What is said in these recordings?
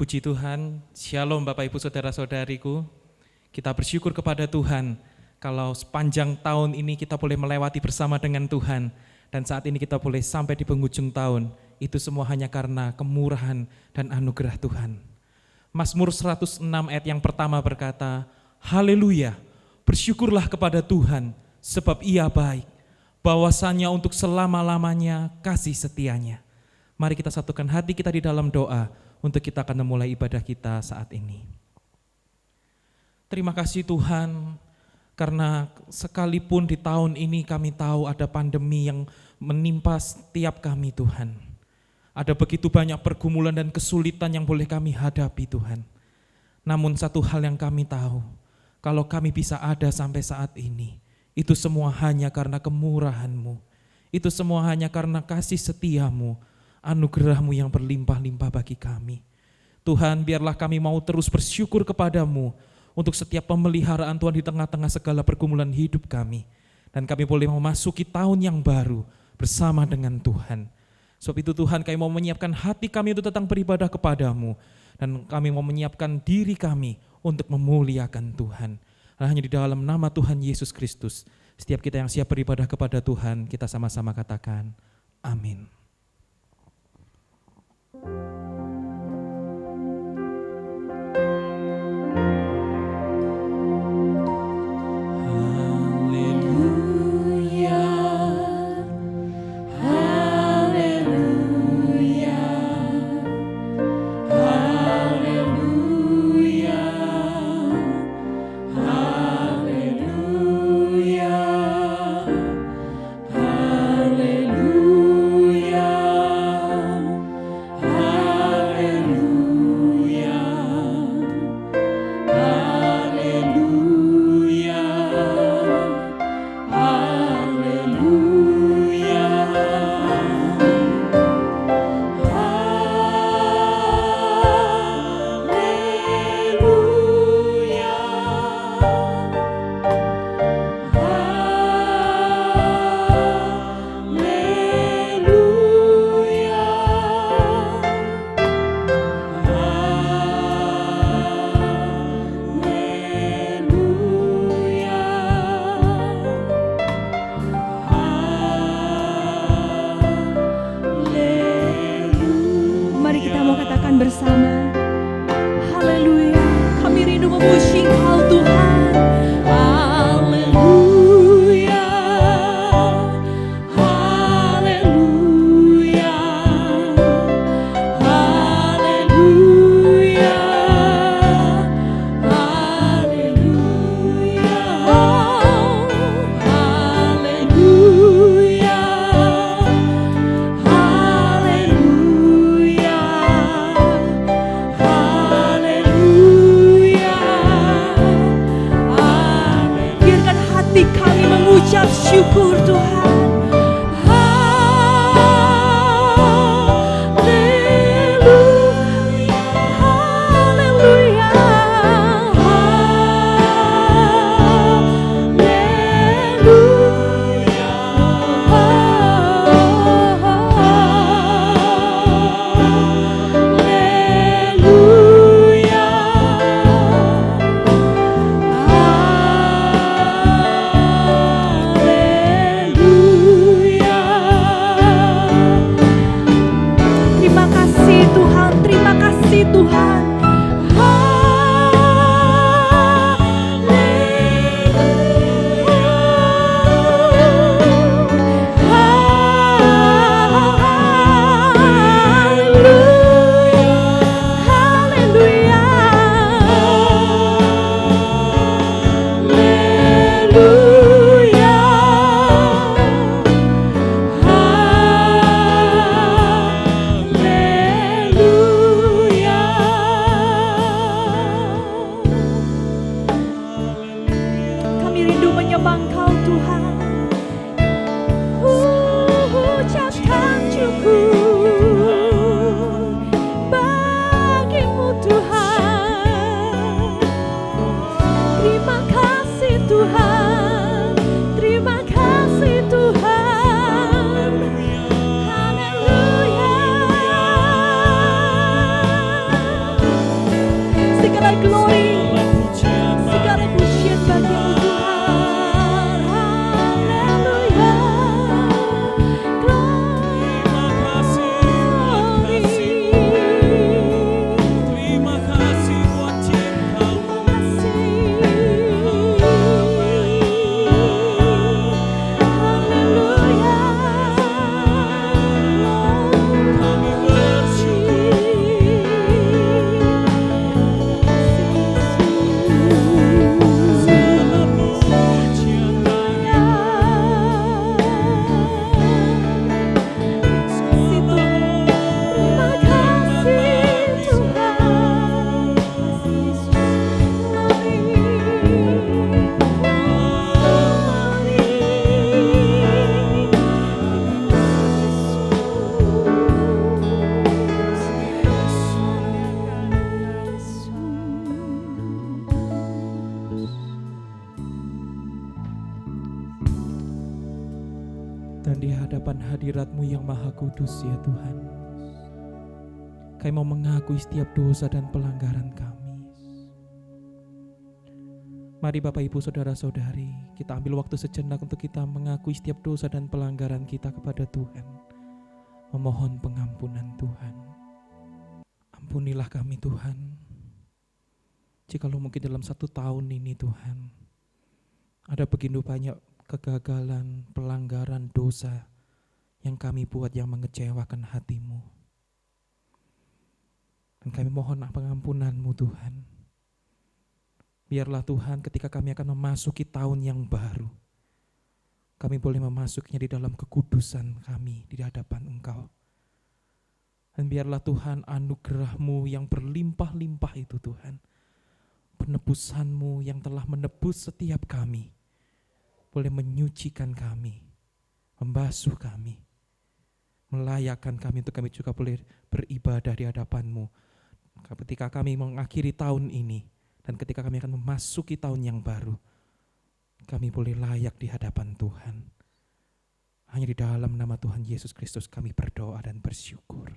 Puji Tuhan, Shalom Bapak Ibu Saudara-saudariku. Kita bersyukur kepada Tuhan kalau sepanjang tahun ini kita boleh melewati bersama dengan Tuhan. Dan saat ini kita boleh sampai di penghujung tahun. Itu semua hanya karena kemurahan dan anugerah Tuhan. Mazmur 106 ayat yang pertama berkata, Haleluya, bersyukurlah kepada Tuhan sebab Ia baik. Bahwasanya untuk selama-lamanya kasih setianya. Mari kita satukan hati kita di dalam doa untuk kita akan memulai ibadah kita saat ini. Terima kasih Tuhan, karena sekalipun di tahun ini kami tahu ada pandemi yang menimpa setiap kami Tuhan. Ada begitu banyak pergumulan dan kesulitan yang boleh kami hadapi Tuhan. Namun satu hal yang kami tahu, kalau kami bisa ada sampai saat ini, itu semua hanya karena kemurahan-Mu. Itu semua hanya karena kasih setia-Mu, anugerah-Mu yang berlimpah-limpah bagi kami. Tuhan, biarlah kami mau terus bersyukur kepada-Mu untuk setiap pemeliharaan Tuhan di tengah-tengah segala pergumulan hidup kami. Dan kami boleh memasuki tahun yang baru bersama dengan Tuhan. Sebab itu Tuhan, kami mau menyiapkan hati kami untuk datang beribadah kepada-Mu. Dan kami mau menyiapkan diri kami untuk memuliakan Tuhan. Hanya di dalam nama Tuhan Yesus Kristus, setiap kita yang siap beribadah kepada Tuhan, kita sama-sama katakan, amin. Dan di hadapan hadirat-Mu yang maha kudus ya Tuhan, kami mau mengakui setiap dosa dan pelanggaran kami. Mari Bapak Ibu Saudara-saudari, kita ambil waktu sejenak untuk kita mengakui setiap dosa dan pelanggaran kita kepada Tuhan. Memohon pengampunan Tuhan. Ampunilah kami Tuhan. Jikalau mungkin dalam 1 tahun ini Tuhan, ada begitu banyak kegagalan, pelanggaran, dosa yang kami buat yang mengecewakan hati-Mu. Dan kami mohon pengampunan-Mu Tuhan. Biarlah Tuhan ketika kami akan memasuki tahun yang baru, kami boleh memasuknya di dalam kekudusan kami di hadapan Engkau. Dan biarlah Tuhan anugerah-Mu yang berlimpah-limpah itu Tuhan, penebusan-Mu yang telah menebus setiap kami, boleh menyucikan kami, membasuh kami, melayakkan kami untuk kami juga boleh beribadah di hadapan-Mu. Ketika kami mengakhiri tahun ini, dan ketika kami akan memasuki tahun yang baru, kami boleh layak di hadapan Tuhan. Hanya di dalam nama Tuhan Yesus Kristus kami berdoa dan bersyukur.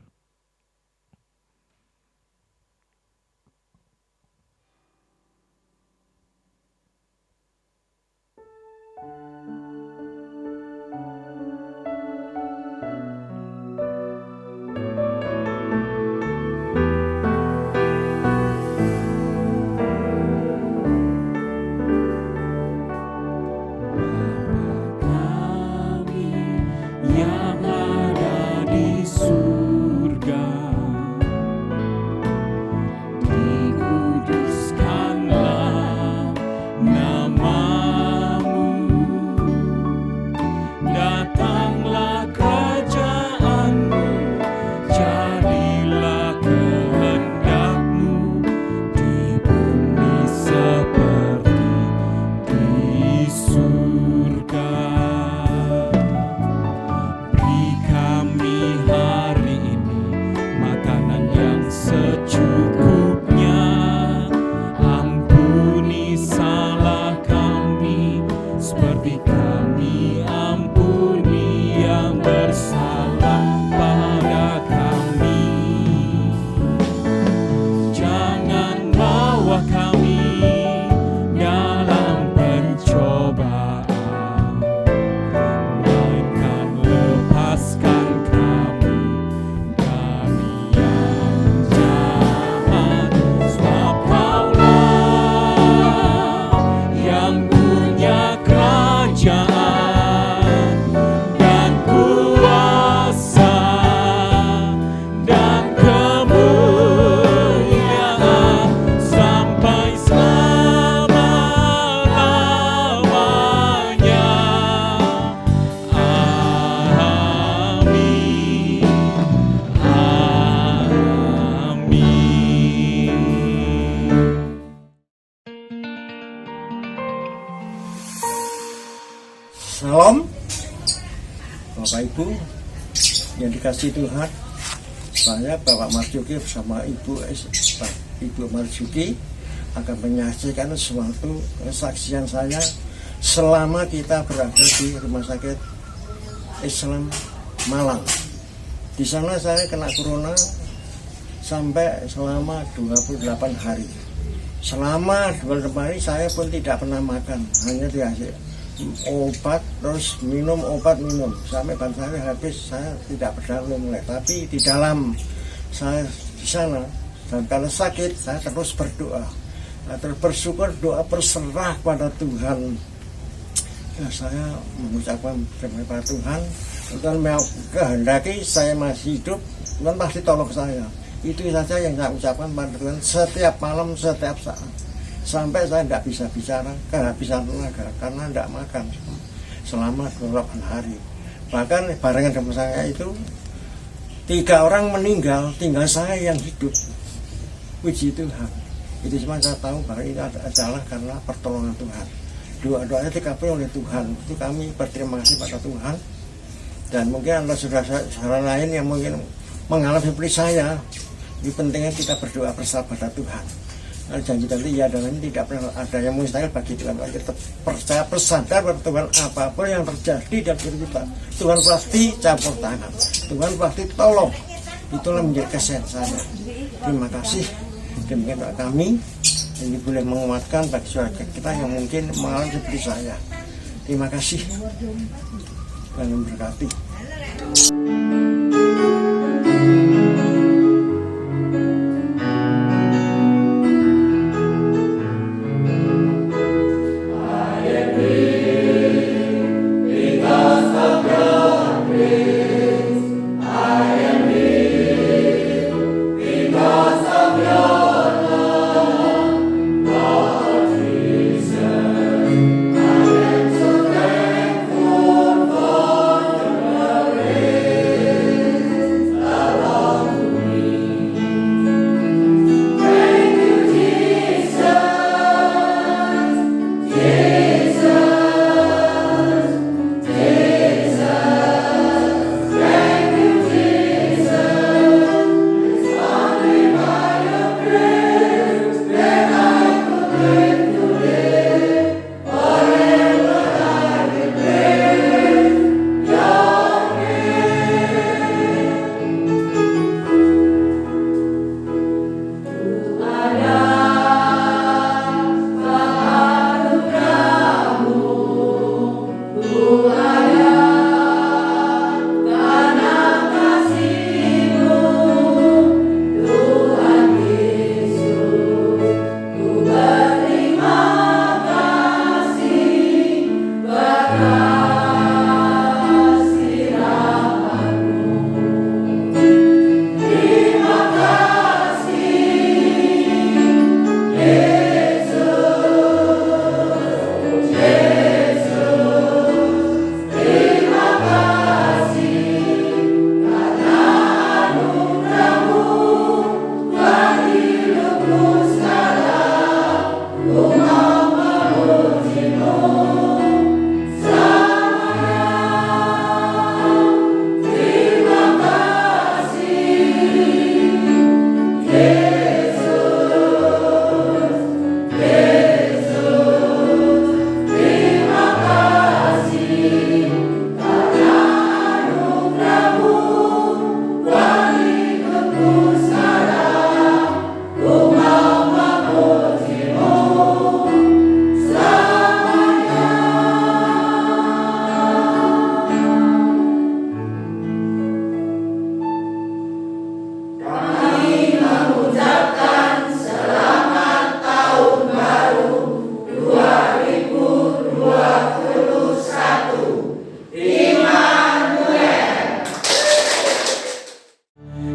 Salam Bapak Ibu yang dikasihi Tuhan. Saya Bapak Marjuki bersama Ibu Marjuki akan menyaksikan suatu kesaksian saya selama kita berada di Rumah Sakit Islam Malang. Di sana saya kena corona sampai selama 28 hari. Selama 28 hari saya pun tidak pernah makan, hanya dikasih obat, terus minum obat sampai badan saya habis. Saya tidak berdarah mulai, tapi di dalam saya di sana dan kalau sakit saya terus berdoa, terus bersyukur, doa berserah pada Tuhan. Ya, saya mengucapkan terima kasih pada Tuhan. Tuhan mau kehendaki saya masih hidup, Tuhan pasti tolong saya. Itu saja yang saya ucapkan pada Tuhan setiap malam, setiap saat. Sampai saya tidak bisa bicara, kehabisan tenaga karena tidak makan selama 28 hari. Bahkan barengan dengan saya itu 3 orang meninggal, tinggal saya yang hidup. Puji Tuhan. Itu cuma saya tahu bahwa ini adalah karena pertolongan Tuhan. Doa-doanya dikabulkan oleh Tuhan. Itu kami berterima kasih pada Tuhan. Dan mungkin ada saudara-saudara lain yang mungkin mengalami seperti saya. Ini pentingnya kita berdoa bersama pada Tuhan. janji tadi ya, dan ini tidak pernah ada yang mustahil bagi Tuhan. Kita percaya, bersadar bahwa Tuhan apapun yang terjadi dalam hidup kita, Tuhan pasti campur tangan, Tuhan pasti tolong. Itulah menjadi kesaksian saya. Terima kasih. Demikian doa kami. Ini boleh menguatkan bagi saudara kita yang mungkin mengalami seperti saya. Terima kasih. Tuhan memberkati.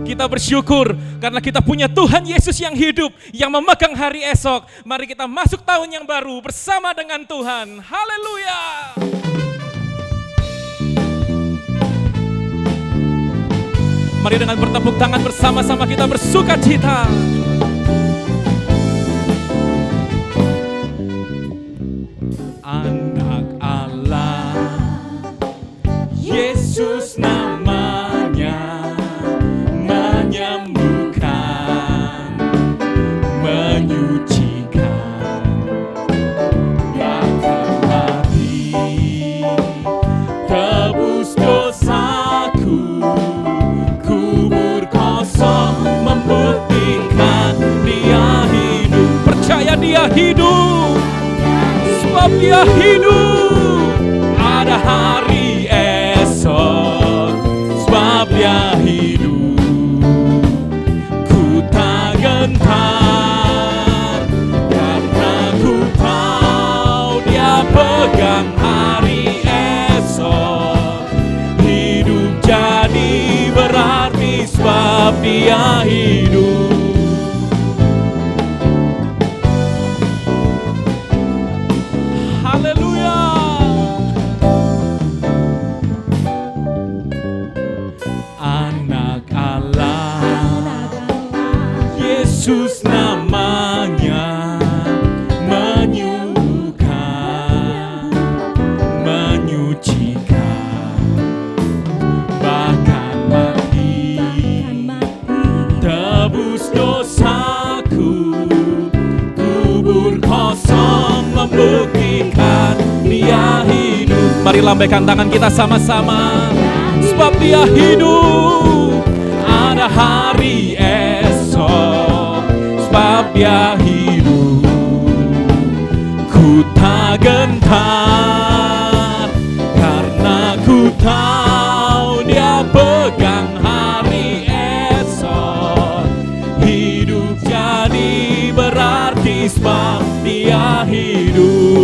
Kita bersyukur karena kita punya Tuhan Yesus yang hidup, yang memegang hari esok. Mari kita masuk tahun yang baru bersama dengan Tuhan. Haleluya. Mari dengan bertepuk tangan bersama-sama kita bersuka cita. Anak Allah, Yesus namanya, menyembuhkan, menyucikan, bahkan mati, tebus dosaku, kubur kosong membuktikan Dia hidup. Percaya Dia hidup, sebab Dia hidup. Ada hari esok, sebab Dia hidup. Ku tak gentar, karena ku tahu Dia pegang hari esok. Hidup jadi berarti sebab Dia hidup. Yesus namanya, menyembuhkan, menyucikan, bahkan mati, tebus buktikan Dia hidup. Mari lambaikan tangan kita sama-sama. Sebab Dia hidup, ada hari esok. Sebab Dia hidup, ku tak gentar, karena ku tahu Dia pegang hari esok. Hidup jadi berarti sebab Dia hidup.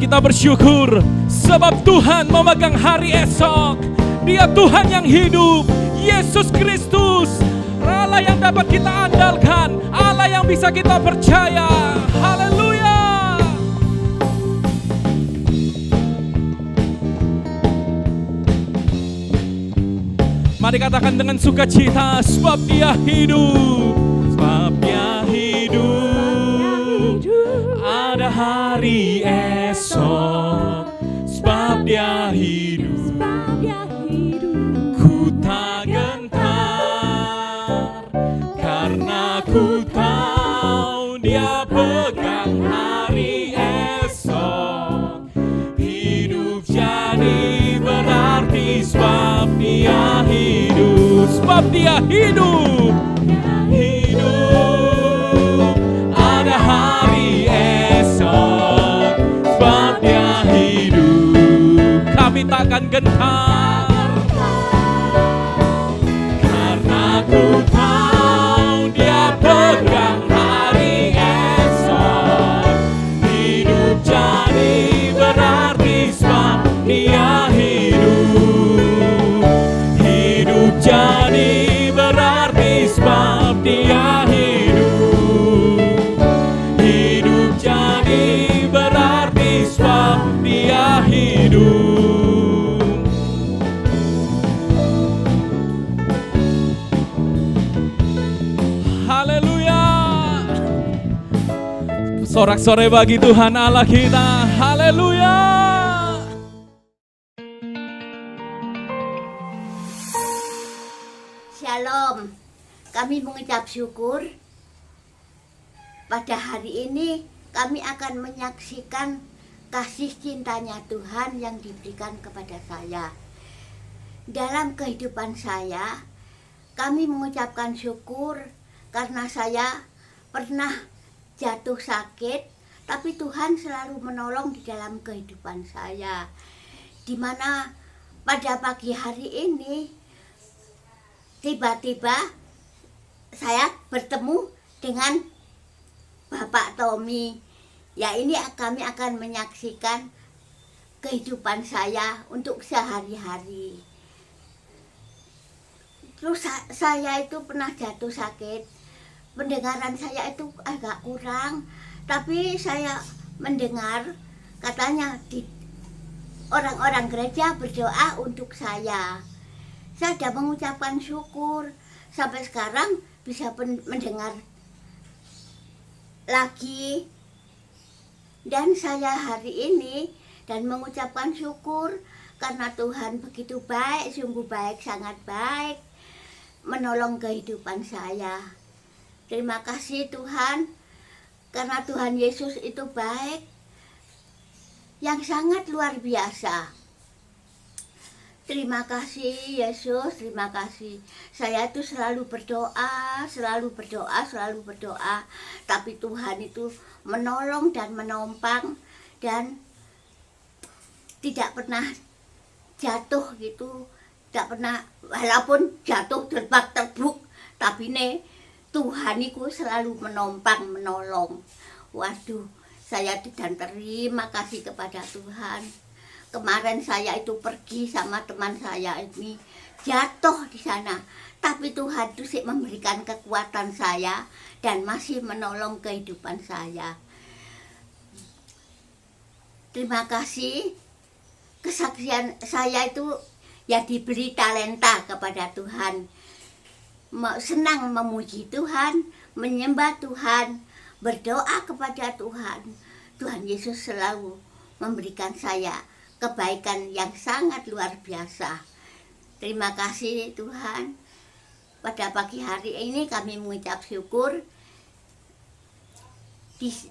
Kita bersyukur sebab Tuhan memegang hari esok. Dia Tuhan yang hidup, Yesus Kristus, Allah yang dapat kita andalkan, Allah yang bisa kita percaya. Haleluya. Mari katakan dengan sukacita, sebab Dia hidup, sebab Dia hidup, ada hari esok. Sebab Dia hidup, ku tak gentar, karena ku tahu Dia pegang hari esok. Hidup jadi berarti sebab Dia hidup, sebab Dia hidup, hidup, ada hari esok. Sebab Dia hidup, kami takkan gentar, karena ku tahu Dia pegang hari esok. Hidup jadi berarti sebab Dia hidup, hidup jadi berarti sebab Dia hidup, hidup jadi berarti sebab Dia hidup. Haleluya. Sorak-sorai bagi Tuhan Allah kita. Haleluya. Shalom. Kami mengucap syukur pada hari ini kami akan menyaksikan kasih cintanya Tuhan yang diberikan kepada saya. Dalam kehidupan saya, kami mengucapkan syukur karena saya pernah jatuh sakit, tapi Tuhan selalu menolong di dalam kehidupan saya. Di mana pada pagi hari ini tiba-tiba saya bertemu dengan Bapak Tommy. Ya, ini kami akan menyaksikan kehidupan saya untuk sehari-hari. Terus saya itu pernah jatuh sakit. Pendengaran saya itu agak kurang, tapi saya mendengar katanya di orang-orang gereja berdoa untuk saya. Saya sudah mengucapkan syukur sampai sekarang bisa mendengar lagi. Dan saya hari ini dan mengucapkan syukur karena Tuhan begitu baik, sungguh baik, sangat baik menolong kehidupan saya. Terima kasih Tuhan, karena Tuhan Yesus itu baik, yang sangat luar biasa. Terima kasih Yesus, terima kasih. Saya itu selalu berdoa, tapi Tuhan itu menolong dan menompang dan tidak pernah jatuh gitu, tidak pernah, walaupun jatuh terbak-terbuk, tapi Tuhan itu selalu menompang, menolong. Waduh, saya dan terima kasih kepada Tuhan. Kemarin saya itu pergi sama teman saya ini, jatuh di sana. Tapi Tuhan itu sih memberikan kekuatan saya dan masih menolong kehidupan saya. Terima kasih. Kesaksian saya itu ya diberi talenta kepada Tuhan. Senang memuji Tuhan, menyembah Tuhan, berdoa kepada Tuhan. Tuhan Yesus selalu memberikan saya kebaikan yang sangat luar biasa. Terima kasih Tuhan. Pada pagi hari ini kami mengucap syukur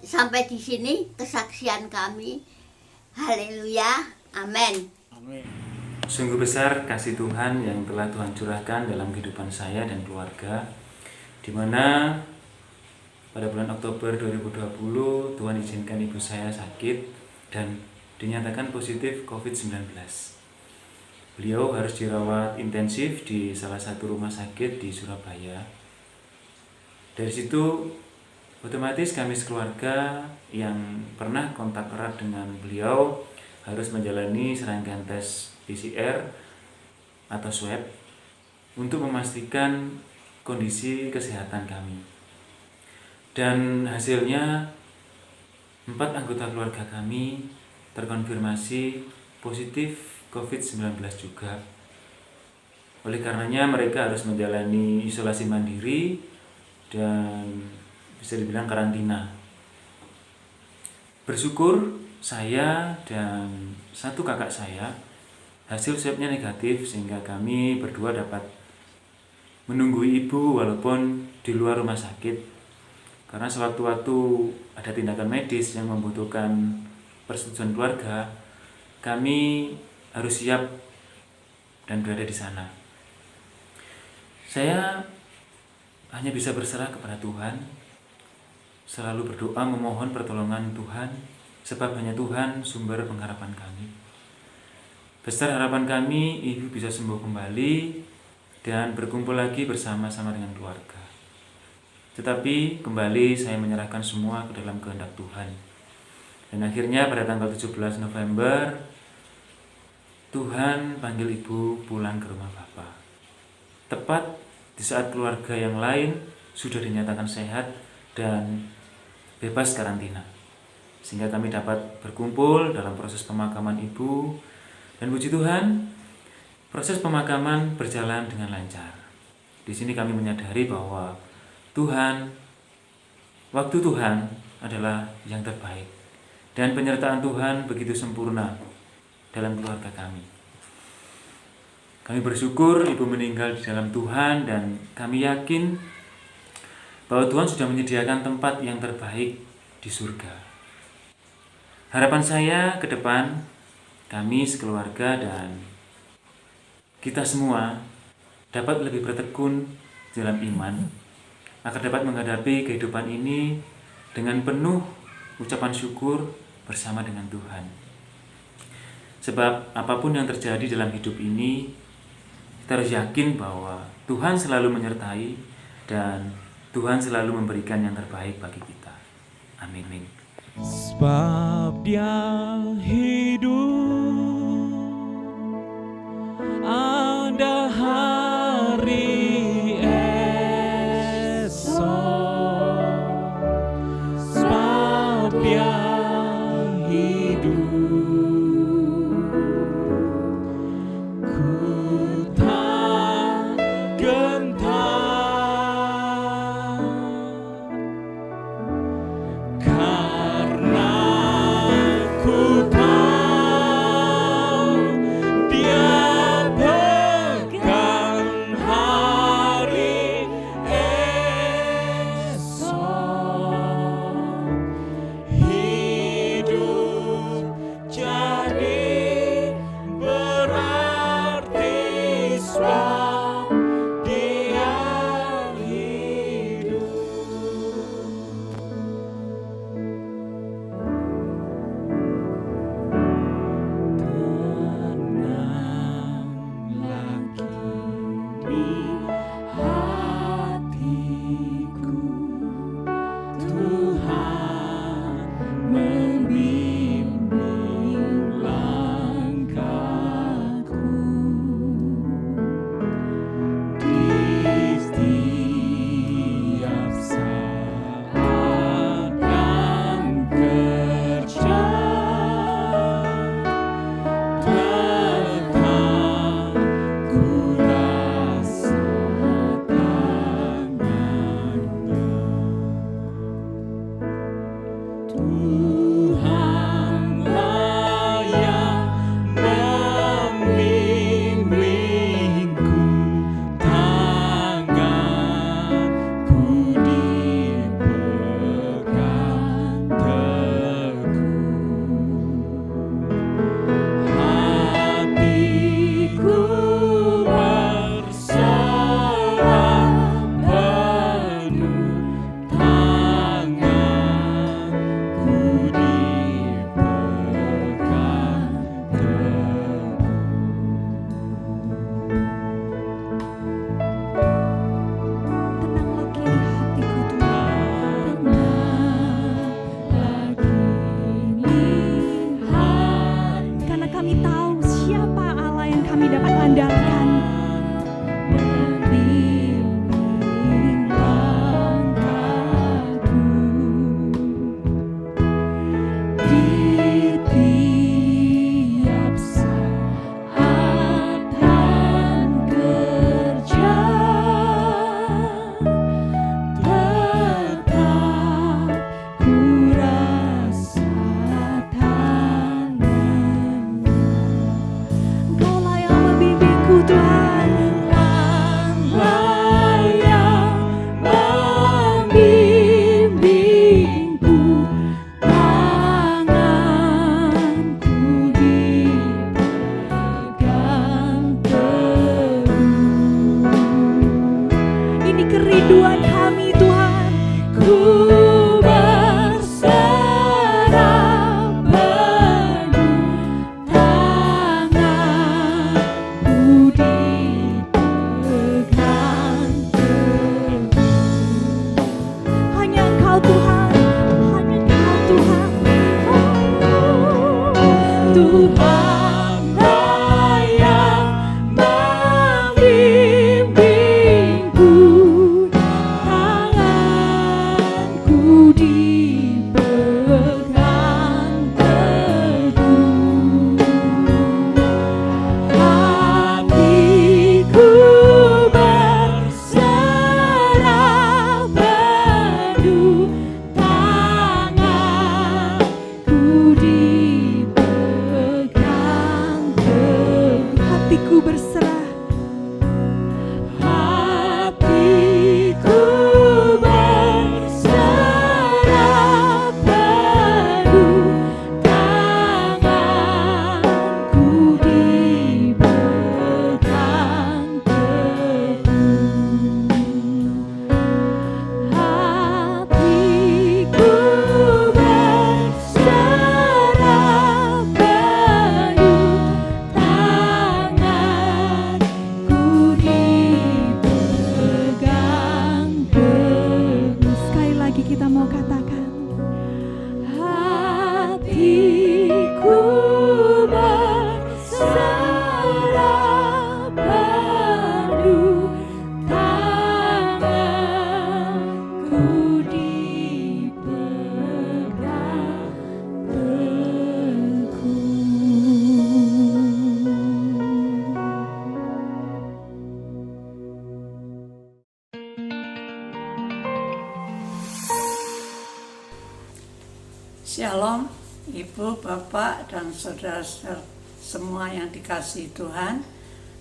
sampai di sini kesaksian kami. Haleluya, amin. Sungguh besar kasih Tuhan yang telah Tuhan curahkan dalam kehidupan saya dan keluarga, di mana pada bulan Oktober 2020 Tuhan izinkan ibu saya sakit dan dinyatakan positif COVID-19. Beliau harus dirawat intensif di salah satu rumah sakit di Surabaya. Dari situ otomatis kami sekeluarga yang pernah kontak erat dengan beliau harus menjalani serangkaian tes PCR atau swab untuk memastikan kondisi kesehatan kami. Dan hasilnya 4 anggota keluarga kami terkonfirmasi positif COVID-19 juga. Oleh karenanya mereka harus menjalani isolasi mandiri dan bisa dibilang karantina. Bersyukur saya dan satu kakak saya hasil swabnya negatif, sehingga kami berdua dapat menunggu ibu walaupun di luar rumah sakit, karena sewaktu-waktu ada tindakan medis yang membutuhkan persetujuan keluarga, kami harus siap dan berada di sana. Saya hanya bisa berserah kepada Tuhan, selalu berdoa memohon pertolongan Tuhan, sebab hanya Tuhan sumber pengharapan kami. Besar harapan kami ibu bisa sembuh kembali dan berkumpul lagi bersama-sama dengan keluarga. Tetapi kembali saya menyerahkan semua ke dalam kehendak Tuhan. Dan akhirnya pada tanggal 17 November Tuhan panggil ibu pulang ke rumah Bapa. Tepat di saat keluarga yang lain sudah dinyatakan sehat dan bebas karantina, sehingga kami dapat berkumpul dalam proses pemakaman ibu. Dan puji Tuhan, proses pemakaman berjalan dengan lancar. Di sini kami menyadari bahwa waktu Tuhan adalah yang terbaik, dan penyertaan Tuhan begitu sempurna dalam keluarga kami. Kami bersyukur ibu meninggal di dalam Tuhan, dan kami yakin bahwa Tuhan sudah menyediakan tempat yang terbaik di surga. Harapan saya ke depan, kami sekeluarga dan kita semua dapat lebih bertekun dalam iman, agar dapat menghadapi kehidupan ini dengan penuh ucapan syukur bersama dengan Tuhan. Sebab apapun yang terjadi dalam hidup ini, kita harus yakin bahwa Tuhan selalu menyertai dan Tuhan selalu memberikan yang terbaik bagi kita. Amin. Sebab Dia hidup, ada hari esok. Sebab Dia hidup, ku tak gentar. Shalom, Ibu, Bapak, dan saudara-saudara semua yang dikasihi Tuhan.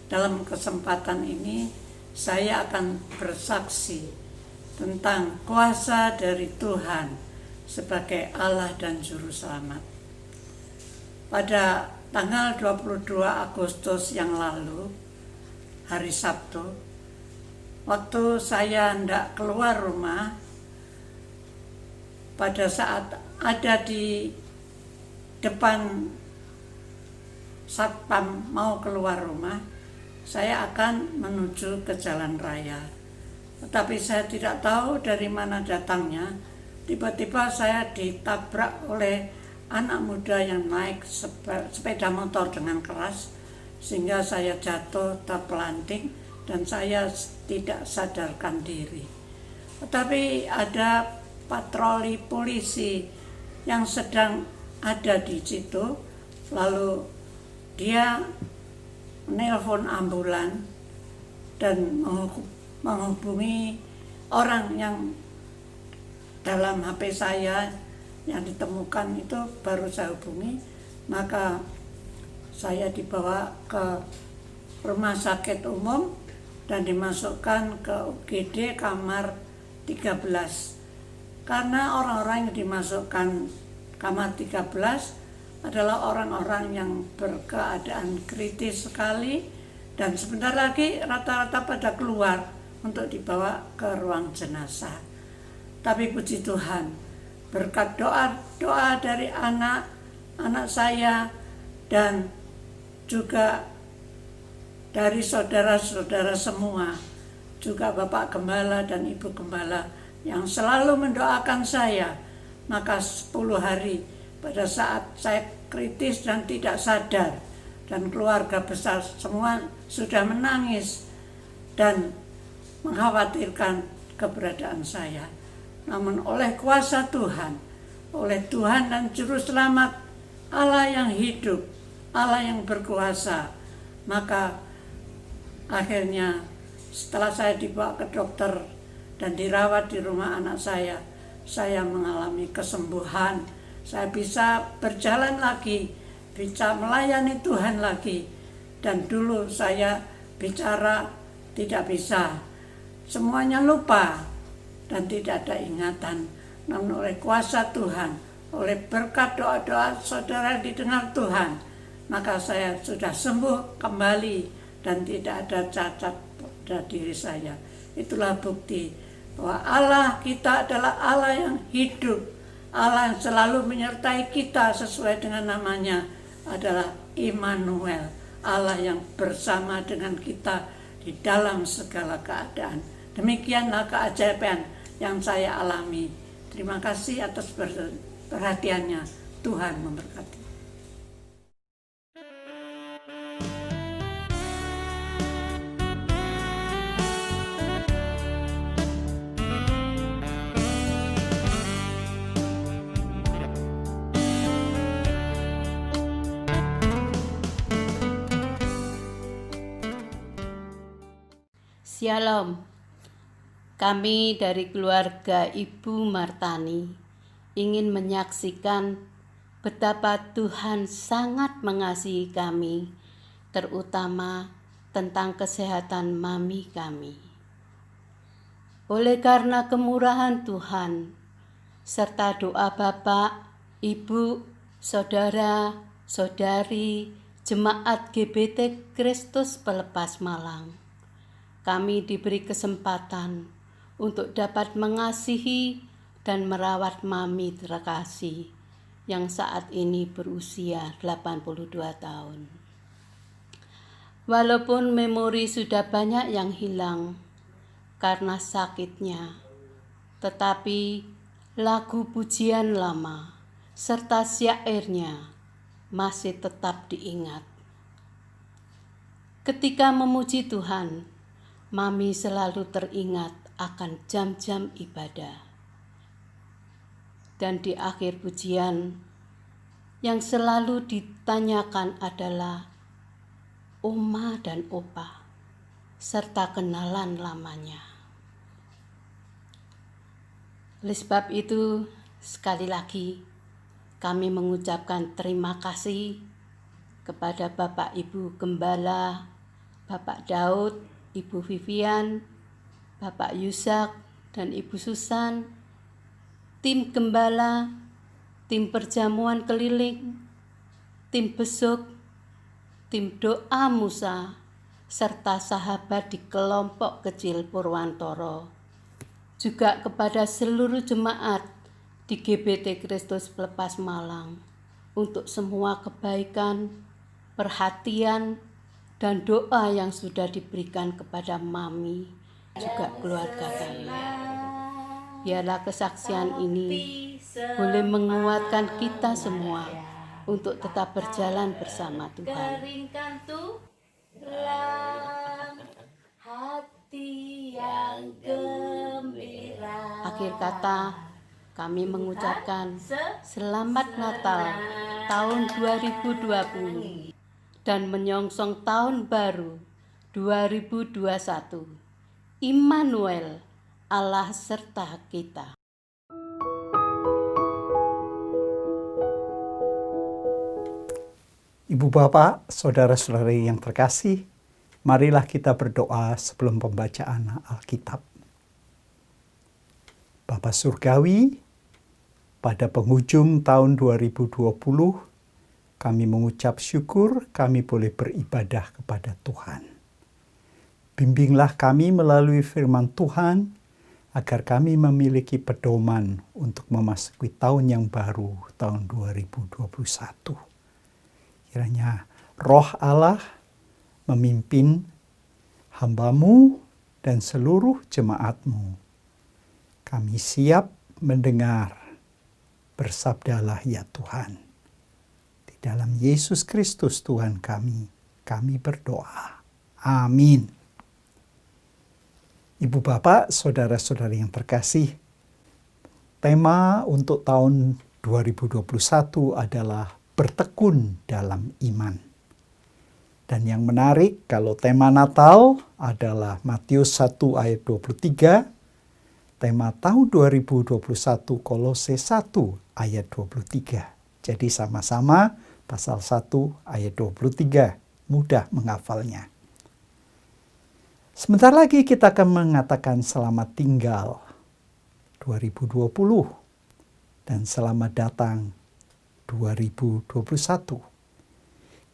Dalam kesempatan ini, saya akan bersaksi tentang kuasa dari Tuhan sebagai Allah dan Juru Selamat. Pada tanggal 22 Agustus yang lalu, hari Sabtu, waktu saya hendak keluar rumah, pada saat ada di depan satpam mau keluar rumah, saya akan menuju ke jalan raya. Tetapi saya tidak tahu dari mana datangnya, tiba-tiba saya ditabrak oleh anak muda yang naik sepeda motor dengan keras, sehingga saya jatuh terpelanting dan saya tidak sadarkan diri. Tetapi ada patroli polisi yang sedang ada di situ, lalu dia menelpon ambulan dan menghubungi orang yang dalam HP saya yang ditemukan itu baru saya hubungi, maka saya dibawa ke rumah sakit umum dan dimasukkan ke UGD kamar 13. Karena orang-orang yang dimasukkan kamar 13 adalah orang-orang yang berkeadaan kritis sekali dan sebentar lagi rata-rata pada keluar untuk dibawa ke ruang jenazah. Tapi puji Tuhan, berkat doa dari anak saya dan juga dari saudara-saudara semua, juga Bapak Gembala dan Ibu Gembala yang selalu mendoakan saya, maka 10 hari pada saat saya kritis dan tidak sadar, dan keluarga besar semua sudah menangis dan mengkhawatirkan keberadaan saya. Namun oleh kuasa Tuhan, oleh Tuhan dan Juru Selamat, Allah yang hidup, Allah yang berkuasa, maka akhirnya setelah saya dibawa ke dokter dan dirawat di rumah anak saya mengalami kesembuhan. Saya bisa berjalan lagi, bisa melayani Tuhan lagi. Dan dulu saya bicara tidak bisa, semuanya lupa dan tidak ada ingatan. Namun oleh kuasa Tuhan, oleh berkat doa-doa saudara didengar Tuhan, maka saya sudah sembuh kembali dan tidak ada cacat pada diri saya. Itulah bukti bahwa Allah kita adalah Allah yang hidup, Allah yang selalu menyertai kita sesuai dengan namanya adalah Immanuel, Allah yang bersama dengan kita di dalam segala keadaan. Demikianlah keajaiban yang saya alami. Terima kasih atas perhatiannya. Tuhan memberkati. Shalom. Kami dari keluarga Ibu Martani ingin menyaksikan betapa Tuhan sangat mengasihi kami, terutama tentang kesehatan mami kami. Oleh karena kemurahan Tuhan, serta doa Bapak, Ibu, Saudara, Saudari, Jemaat GBT Kristus Pelepas Malang, kami diberi kesempatan untuk dapat mengasihi dan merawat mami terkasih yang saat ini berusia 82 tahun. Walaupun memori sudah banyak yang hilang karena sakitnya, tetapi lagu pujian lama serta syairnya masih tetap diingat. Ketika memuji Tuhan, mami selalu teringat akan jam-jam ibadah. Dan di akhir pujian, yang selalu ditanyakan adalah Oma dan Opa, serta kenalan lamanya. Oleh sebab itu, sekali lagi kami mengucapkan terima kasih kepada Bapak Ibu Gembala, Bapak Daud, Ibu Vivian, Bapak Yusak, dan Ibu Susan, tim Gembala, tim perjamuan keliling, tim besuk, tim doa Musa, serta sahabat di kelompok kecil Purwantoro, juga kepada seluruh jemaat di GBT Kristus Pelepas Malang untuk semua kebaikan, perhatian, dan doa yang sudah diberikan kepada mami, juga keluarga kami. Biarlah kesaksian ini boleh menguatkan kita semua untuk tetap berjalan bersama Tuhan. Keringkan tulang hati yang gembira. Akhir kata, kami mengucapkan Selamat Natal tahun 2020 dan menyongsong tahun baru 2021. Immanuel, Allah serta kita. Ibu bapak, saudara-saudari yang terkasih, marilah kita berdoa sebelum pembacaan Alkitab. Bapa Surgawi, pada penghujung tahun 2020, kami mengucap syukur kami boleh beribadah kepada Tuhan. Bimbinglah kami melalui firman Tuhan, agar kami memiliki pedoman untuk memasuki tahun yang baru, tahun 2021. Kiranya Roh Allah memimpin hamba-Mu dan seluruh jemaat-Mu. Kami siap mendengar, bersabdalah ya Tuhan. Dalam Yesus Kristus Tuhan kami berdoa. Amin. Ibu bapak, saudara-saudari yang terkasih, tema untuk tahun 2021 adalah bertekun dalam iman. Dan yang menarik, kalau tema Natal adalah Matius 1 ayat 23, tema tahun 2021 Kolose 1 ayat 23. Jadi sama-sama pasal 1 ayat 23, mudah menghafalnya. Sebentar lagi kita akan mengatakan selamat tinggal 2020 dan selamat datang 2021.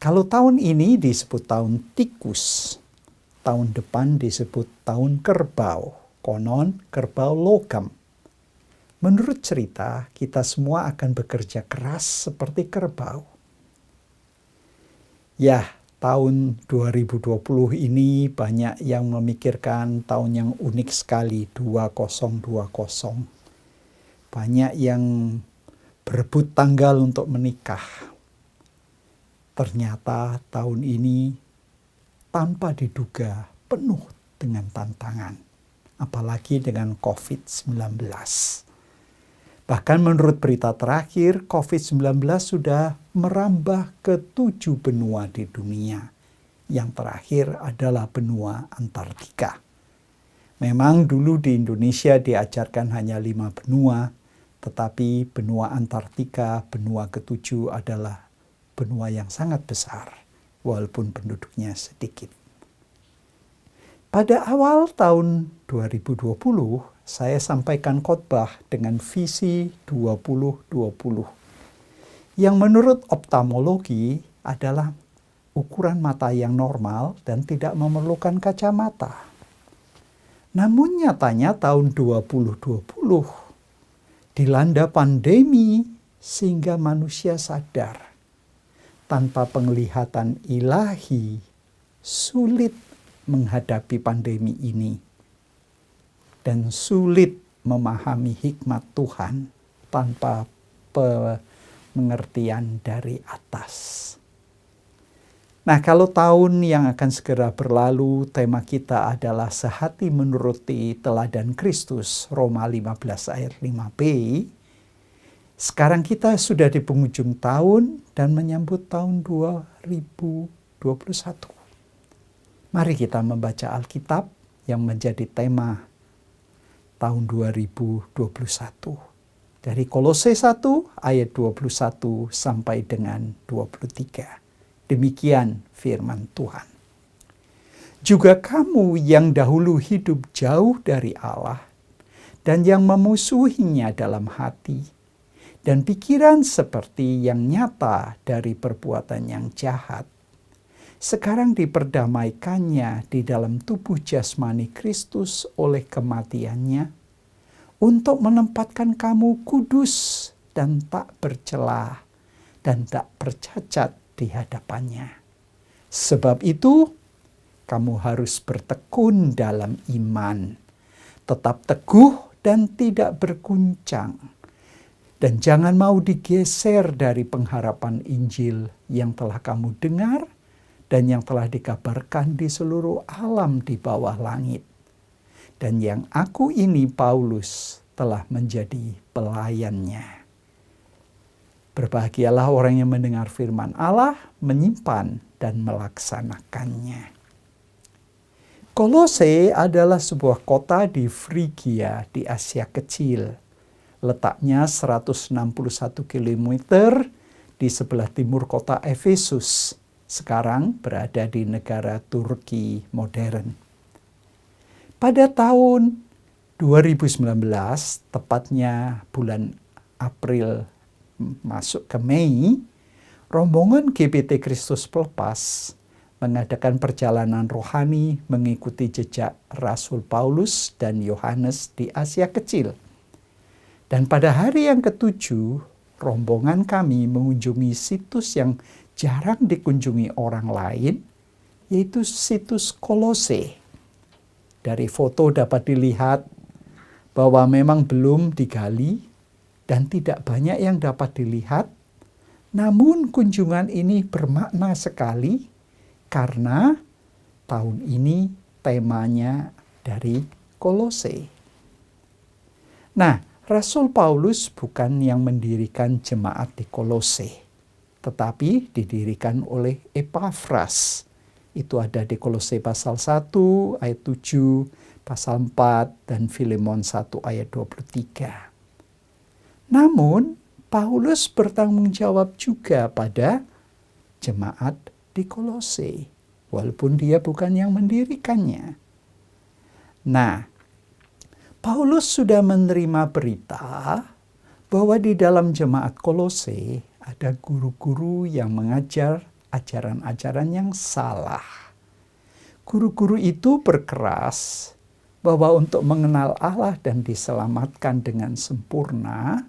Kalau tahun ini disebut tahun tikus, tahun depan disebut tahun kerbau, konon kerbau logam. Menurut cerita, kita semua akan bekerja keras seperti kerbau. Ya, tahun 2020 ini banyak yang memikirkan tahun yang unik sekali, 2020. Banyak yang berebut tanggal untuk menikah. Ternyata tahun ini tanpa diduga penuh dengan tantangan, apalagi dengan COVID-19. Bahkan menurut berita terakhir, COVID-19 sudah merambah ke 7 benua di dunia. Yang terakhir adalah benua Antartika. Memang dulu di Indonesia diajarkan hanya 5 benua, tetapi benua Antartika, benua ketujuh adalah benua yang sangat besar, walaupun penduduknya sedikit. Pada awal tahun 2020, saya sampaikan khotbah dengan visi 2020, yang menurut oftalmologi adalah ukuran mata yang normal dan tidak memerlukan kacamata. Namun nyatanya tahun 2020 dilanda pandemi sehingga manusia sadar tanpa penglihatan ilahi sulit menghadapi pandemi ini dan sulit memahami hikmat Tuhan tanpa pengertian dari atas. Nah, kalau tahun yang akan segera berlalu, tema kita adalah sehati menuruti teladan Kristus, Roma 15 ayat 5b. Sekarang kita sudah di penghujung tahun dan menyambut tahun 2021. Mari kita membaca Alkitab yang menjadi tema tahun 2021. Dari Kolose 1 ayat 21 sampai dengan 23. Demikian firman Tuhan. Juga kamu yang dahulu hidup jauh dari Allah dan yang memusuhinya dalam hati dan pikiran seperti yang nyata dari perbuatan yang jahat, sekarang diperdamaikannya di dalam tubuh jasmani Kristus oleh kematiannya, untuk menempatkan kamu kudus dan tak bercela dan tak bercacat di hadapannya. Sebab itu, kamu harus bertekun dalam iman, tetap teguh dan tidak berguncang, dan jangan mau digeser dari pengharapan Injil yang telah kamu dengar dan yang telah dikabarkan di seluruh alam di bawah langit. Dan yang aku ini, Paulus, telah menjadi pelayannya. Berbahagialah orang yang mendengar firman Allah, menyimpan dan melaksanakannya. Kolose adalah sebuah kota di Frigia di Asia Kecil. Letaknya 161 km di sebelah timur kota Efesus. Sekarang berada di negara Turki modern. Pada tahun 2019, tepatnya bulan April masuk ke Mei, rombongan GBT Kristus Pelepas mengadakan perjalanan rohani mengikuti jejak Rasul Paulus dan Yohanes di Asia Kecil. Dan pada hari yang ke-7, rombongan kami mengunjungi situs yang jarang dikunjungi orang lain, yaitu situs Kolose. Dari foto dapat dilihat bahwa memang belum digali dan tidak banyak yang dapat dilihat, namun kunjungan ini bermakna sekali karena tahun ini temanya dari Kolose. Nah, Rasul Paulus bukan yang mendirikan jemaat di Kolose, tetapi didirikan oleh Epafras. Itu ada di Kolose pasal 1 ayat 7, pasal 4, dan Filemon 1 ayat 23. Namun, Paulus bertanggung jawab juga pada jemaat di Kolose, walaupun dia bukan yang mendirikannya. Nah, Paulus sudah menerima berita bahwa di dalam jemaat Kolose ada guru-guru yang mengajar ajaran-ajaran yang salah. Guru-guru itu berkeras bahwa untuk mengenal Allah dan diselamatkan dengan sempurna,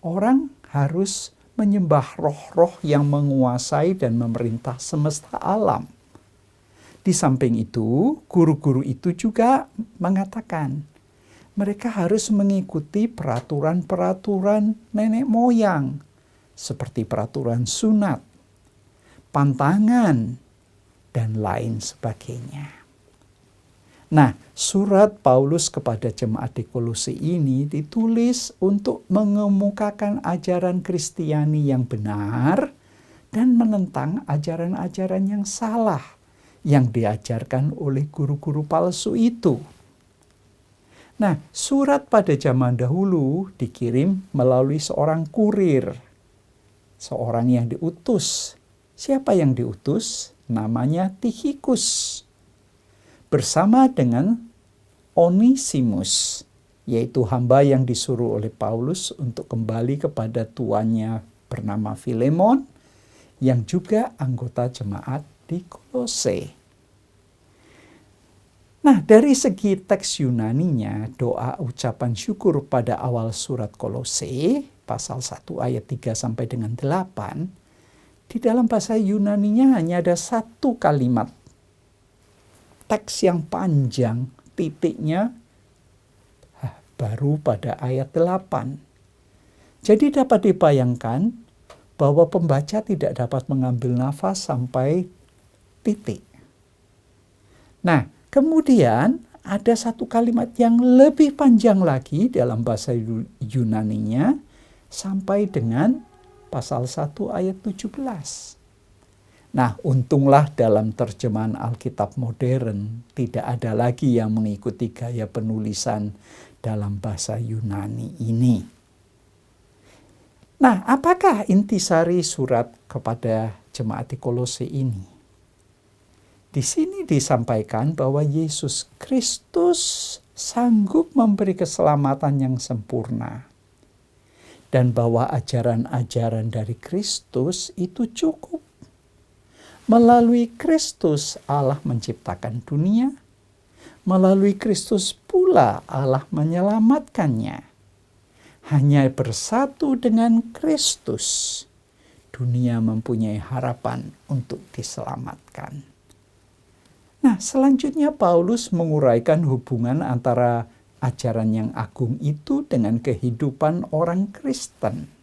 orang harus menyembah roh-roh yang menguasai dan memerintah semesta alam. Di samping itu, guru-guru itu juga mengatakan mereka harus mengikuti peraturan-peraturan nenek moyang, seperti peraturan sunat, pantangan, dan lain sebagainya. Nah, surat Paulus kepada jemaat di Kolose ini ditulis untuk mengemukakan ajaran Kristiani yang benar dan menentang ajaran-ajaran yang salah yang diajarkan oleh guru-guru palsu itu. Nah, surat pada zaman dahulu dikirim melalui seorang kurir, seorang yang diutus. Siapa yang diutus? Namanya Tikhikus. Bersama dengan Onesimus, yaitu hamba yang disuruh oleh Paulus untuk kembali kepada tuannya bernama Filemon, yang juga anggota jemaat di Kolose. Nah, dari segi teks Yunaninya, doa ucapan syukur pada awal surat Kolose, pasal 1 ayat 3 sampai dengan 8, di dalam bahasa Yunaninya hanya ada satu kalimat. Teks yang panjang, titiknya baru pada ayat 8. Jadi dapat dibayangkan bahwa pembaca tidak dapat mengambil nafas sampai titik. Nah, kemudian ada satu kalimat yang lebih panjang lagi dalam bahasa Yunaninya sampai dengan pasal 1 ayat 17. Nah, untunglah dalam terjemahan Alkitab modern tidak ada lagi yang mengikuti gaya penulisan dalam bahasa Yunani ini. Nah, apakah intisari surat kepada jemaat di Kolose ini? Di sini disampaikan bahwa Yesus Kristus sanggup memberi keselamatan yang sempurna. Dan bahwa ajaran-ajaran dari Kristus itu cukup. Melalui Kristus Allah menciptakan dunia. Melalui Kristus pula Allah menyelamatkannya. Hanya bersatu dengan Kristus, dunia mempunyai harapan untuk diselamatkan. Nah, selanjutnya Paulus menguraikan hubungan antara ajaran yang agung itu dengan kehidupan orang Kristen.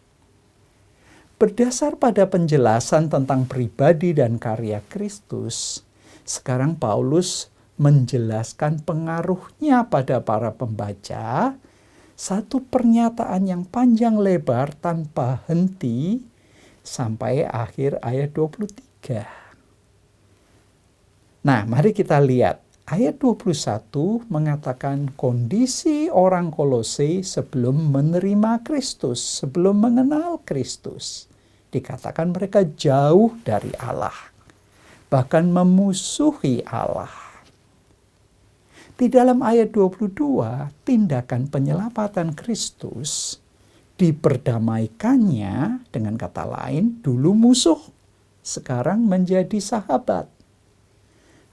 Berdasar pada penjelasan tentang pribadi dan karya Kristus, sekarang Paulus menjelaskan pengaruhnya pada para pembaca, satu pernyataan yang panjang lebar tanpa henti sampai akhir ayat 23. Nah, mari kita lihat. Ayat 21 mengatakan kondisi orang Kolose sebelum menerima Kristus, sebelum mengenal Kristus. Dikatakan mereka jauh dari Allah, bahkan memusuhi Allah. Di dalam ayat 22, tindakan penyelamatan Kristus diperdamaikannya, dengan kata lain, dulu musuh, sekarang menjadi sahabat.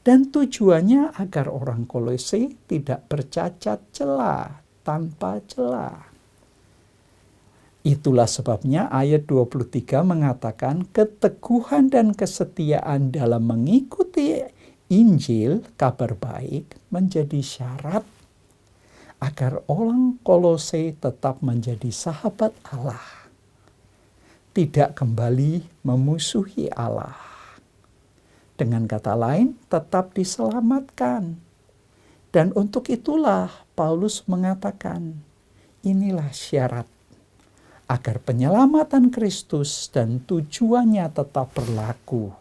Dan tujuannya agar orang Kolose tidak bercacat celah, tanpa celah. Itulah sebabnya ayat 23 mengatakan keteguhan dan kesetiaan dalam mengikuti Injil, kabar baik, menjadi syarat agar orang Kolose tetap menjadi sahabat Allah. Tidak kembali memusuhi Allah. Dengan kata lain, tetap diselamatkan. Dan untuk itulah Paulus mengatakan, inilah syarat agar penyelamatan Kristus dan tujuannya tetap berlaku,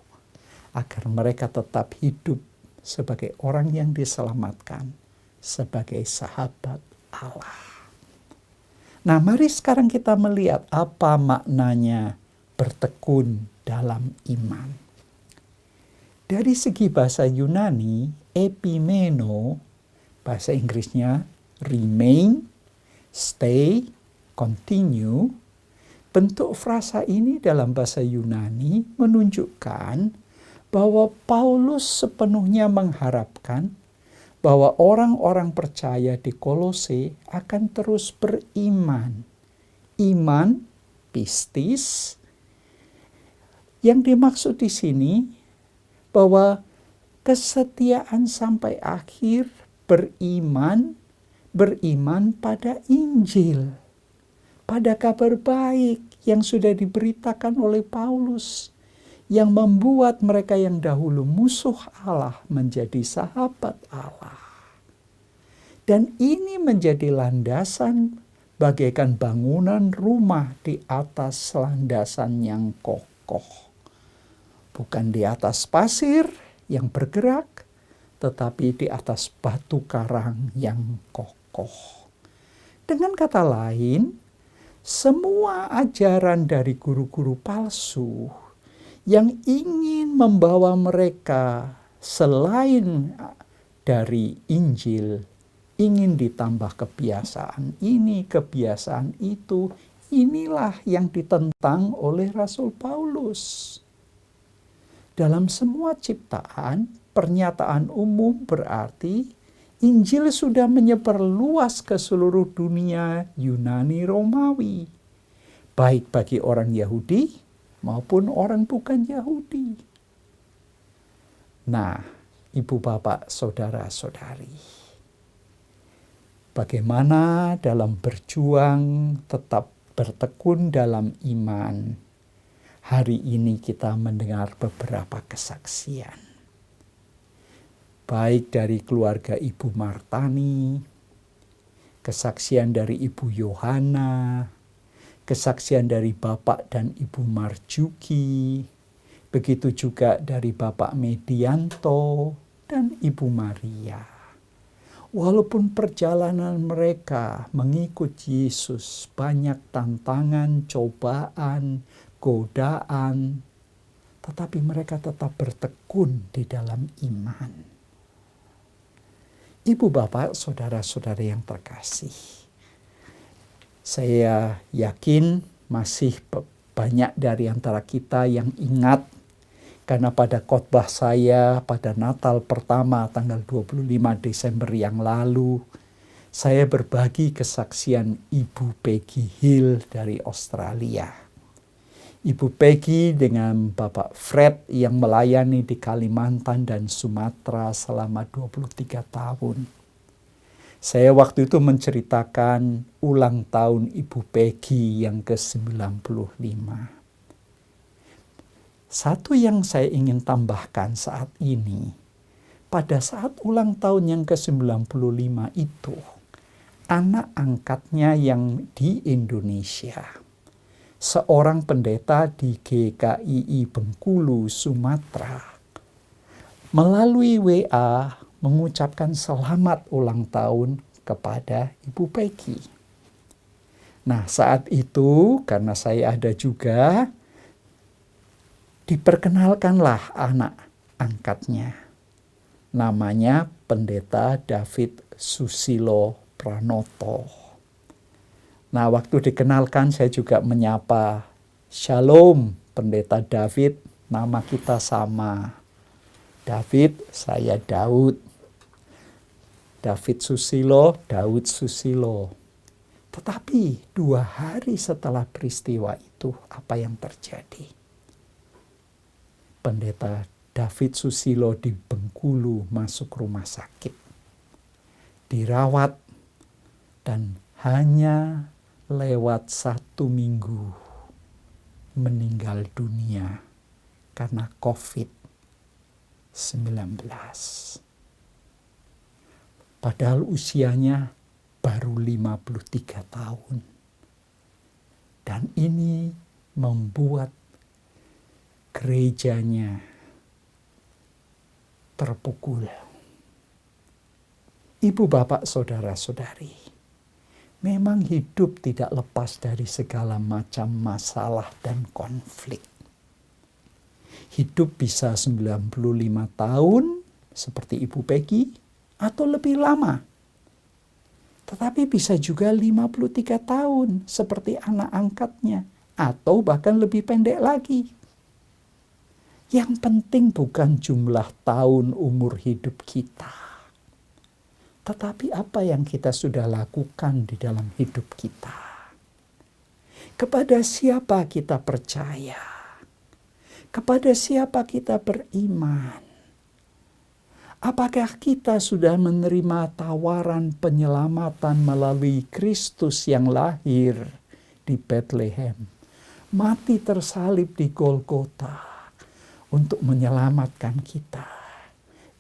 agar mereka tetap hidup sebagai orang yang diselamatkan, sebagai sahabat Allah. Nah, mari sekarang kita melihat apa maknanya bertekun dalam iman. Dari segi bahasa Yunani, epimeno, bahasa Inggrisnya remain, stay, continue. Bentuk frasa ini dalam bahasa Yunani menunjukkan bahwa Paulus sepenuhnya mengharapkan bahwa orang-orang percaya di Kolose akan terus beriman. Iman, pistis, yang dimaksud di sini bahwa kesetiaan sampai akhir, beriman pada Injil, pada kabar baik yang sudah diberitakan oleh Paulus, yang membuat mereka yang dahulu musuh Allah menjadi sahabat Allah. Dan ini menjadi landasan bagaikan bangunan rumah di atas landasan yang kokoh. Bukan di atas pasir yang bergerak, tetapi di atas batu karang yang kokoh. tokoh. Dengan kata lain, semua ajaran dari guru-guru palsu yang ingin membawa mereka selain dari Injil, ingin ditambah kebiasaan ini, kebiasaan itu, inilah yang ditentang oleh Rasul Paulus. Dalam semua ciptaan, pernyataan umum berarti Injil sudah menyebar luas ke seluruh dunia Yunani Romawi, baik bagi orang Yahudi maupun orang bukan Yahudi. Nah, ibu bapak, saudara-saudari, bagaimana dalam berjuang tetap bertekun dalam iman? Hari ini kita mendengar beberapa kesaksian. Baik dari keluarga Ibu Martani, kesaksian dari Ibu Yohana, kesaksian dari Bapak dan Ibu Marjuki, begitu juga dari Bapak Medianto dan Ibu Maria. Walaupun perjalanan mereka mengikut Yesus banyak tantangan, cobaan, godaan, tetapi mereka tetap bertekun di dalam iman. Ibu bapak, saudara-saudara yang terkasih, saya yakin masih banyak dari antara kita yang ingat, karena pada khotbah saya pada Natal pertama tanggal 25 Desember yang lalu, saya berbagi kesaksian Ibu Peggy Hill dari Australia. Ibu Peggy dengan Bapak Fred yang melayani di Kalimantan dan Sumatera selama 23 tahun. Saya waktu itu menceritakan ulang tahun Ibu Peggy yang ke-95. Satu yang saya ingin tambahkan saat ini, pada saat ulang tahun yang ke-95 itu, anak angkatnya yang di Indonesia, seorang pendeta di GKII Bengkulu, Sumatera, melalui WA mengucapkan selamat ulang tahun kepada Ibu Peggy. Nah, saat itu karena saya ada juga, diperkenalkanlah anak angkatnya. Namanya Pendeta David Susilo Pranoto. Nah, waktu dikenalkan saya juga menyapa, Shalom Pendeta David, nama kita sama. David, saya Daud. David Susilo, Daud Susilo. Tetapi 2 hari setelah peristiwa itu, apa yang terjadi? Pendeta David Susilo di Bengkulu masuk rumah sakit. Dirawat dan hanya lewat 1 minggu meninggal dunia karena COVID-19. Padahal usianya baru 53 tahun. Dan ini membuat gerejanya terpukul. Ibu, bapak, saudara-saudari, memang hidup tidak lepas dari segala macam masalah dan konflik. Hidup bisa 95 tahun seperti Ibu Peggy atau lebih lama. Tetapi bisa juga 53 tahun seperti anak angkatnya atau bahkan lebih pendek lagi. Yang penting bukan jumlah tahun umur hidup kita, tetapi apa yang kita sudah lakukan di dalam hidup kita. Kepada siapa kita percaya? Kepada siapa kita beriman? Apakah kita sudah menerima tawaran penyelamatan melalui Kristus yang lahir di Bethlehem, mati tersalib di Golgota untuk menyelamatkan kita?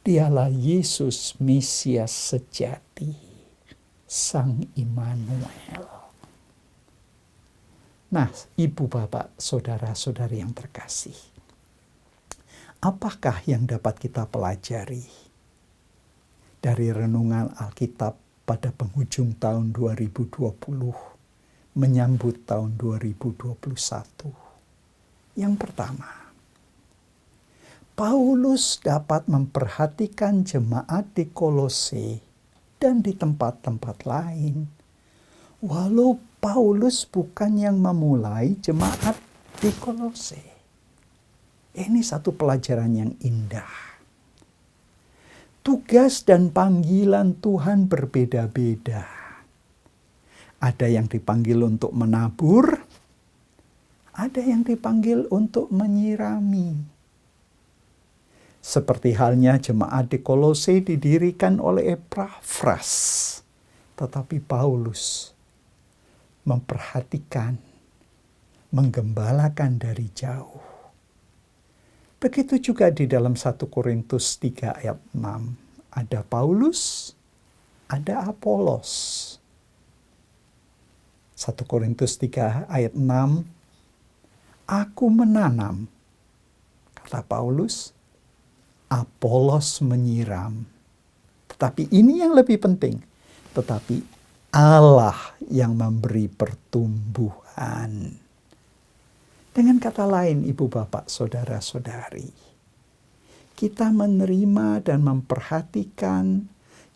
Dialah Yesus Mesias sejati, Sang Immanuel. Nah, ibu, bapak, saudara-saudari yang terkasih, apakah yang dapat kita pelajari dari renungan Alkitab pada penghujung tahun 2020 menyambut tahun 2021. Yang pertama, Paulus dapat memperhatikan jemaat di Kolose dan di tempat-tempat lain. Walau Paulus bukan yang memulai jemaat di Kolose. Ini satu pelajaran yang indah. Tugas dan panggilan Tuhan berbeda-beda. Ada yang dipanggil untuk menabur, ada yang dipanggil untuk menyirami. Seperti halnya jemaat di Kolose didirikan oleh Epafras, tetapi Paulus memperhatikan, menggembalakan dari jauh. Begitu juga di dalam 1 Korintus 3 ayat 6. Ada Paulus, ada Apolos. 1 Korintus 3 ayat 6. Aku menanam, kata Paulus, Apolos menyiram. Tetapi ini yang lebih penting. Tetapi Allah yang memberi pertumbuhan. Dengan kata lain, ibu bapak, saudara-saudari, kita menerima dan memperhatikan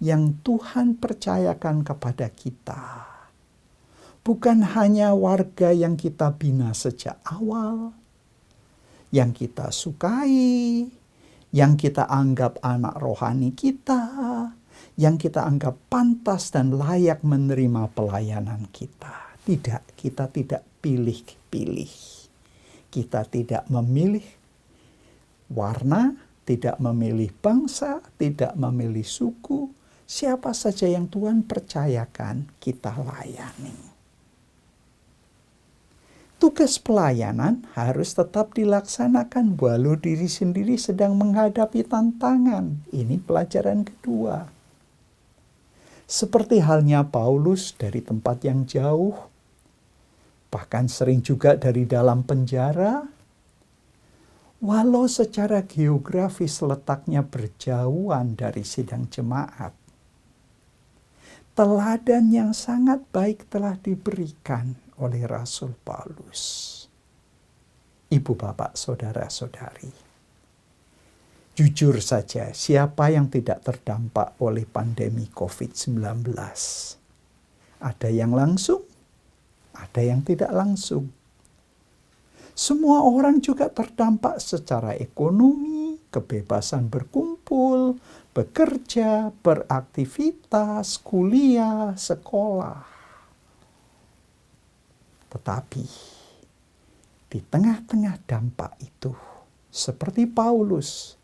yang Tuhan percayakan kepada kita. Bukan hanya warga yang kita bina sejak awal, yang kita sukai, yang kita anggap anak rohani kita, yang kita anggap pantas dan layak menerima pelayanan kita. Tidak, kita tidak pilih-pilih. Kita tidak memilih warna, tidak memilih bangsa, tidak memilih suku. Siapa saja yang Tuhan percayakan, kita layani. Tugas pelayanan harus tetap dilaksanakan walau diri sendiri sedang menghadapi tantangan. Ini pelajaran kedua. Seperti halnya Paulus dari tempat yang jauh, bahkan sering juga dari dalam penjara, walau secara geografis letaknya berjauhan dari sidang jemaat. Teladan yang sangat baik telah diberikan oleh Rasul Paulus. Ibu bapak, saudara-saudari, jujur saja, siapa yang tidak terdampak oleh pandemi COVID-19? Ada yang langsung, ada yang tidak langsung. Semua orang juga terdampak secara ekonomi, kebebasan berkumpul, bekerja, beraktivitas, kuliah, sekolah. Tetapi di tengah-tengah dampak itu, seperti Paulus,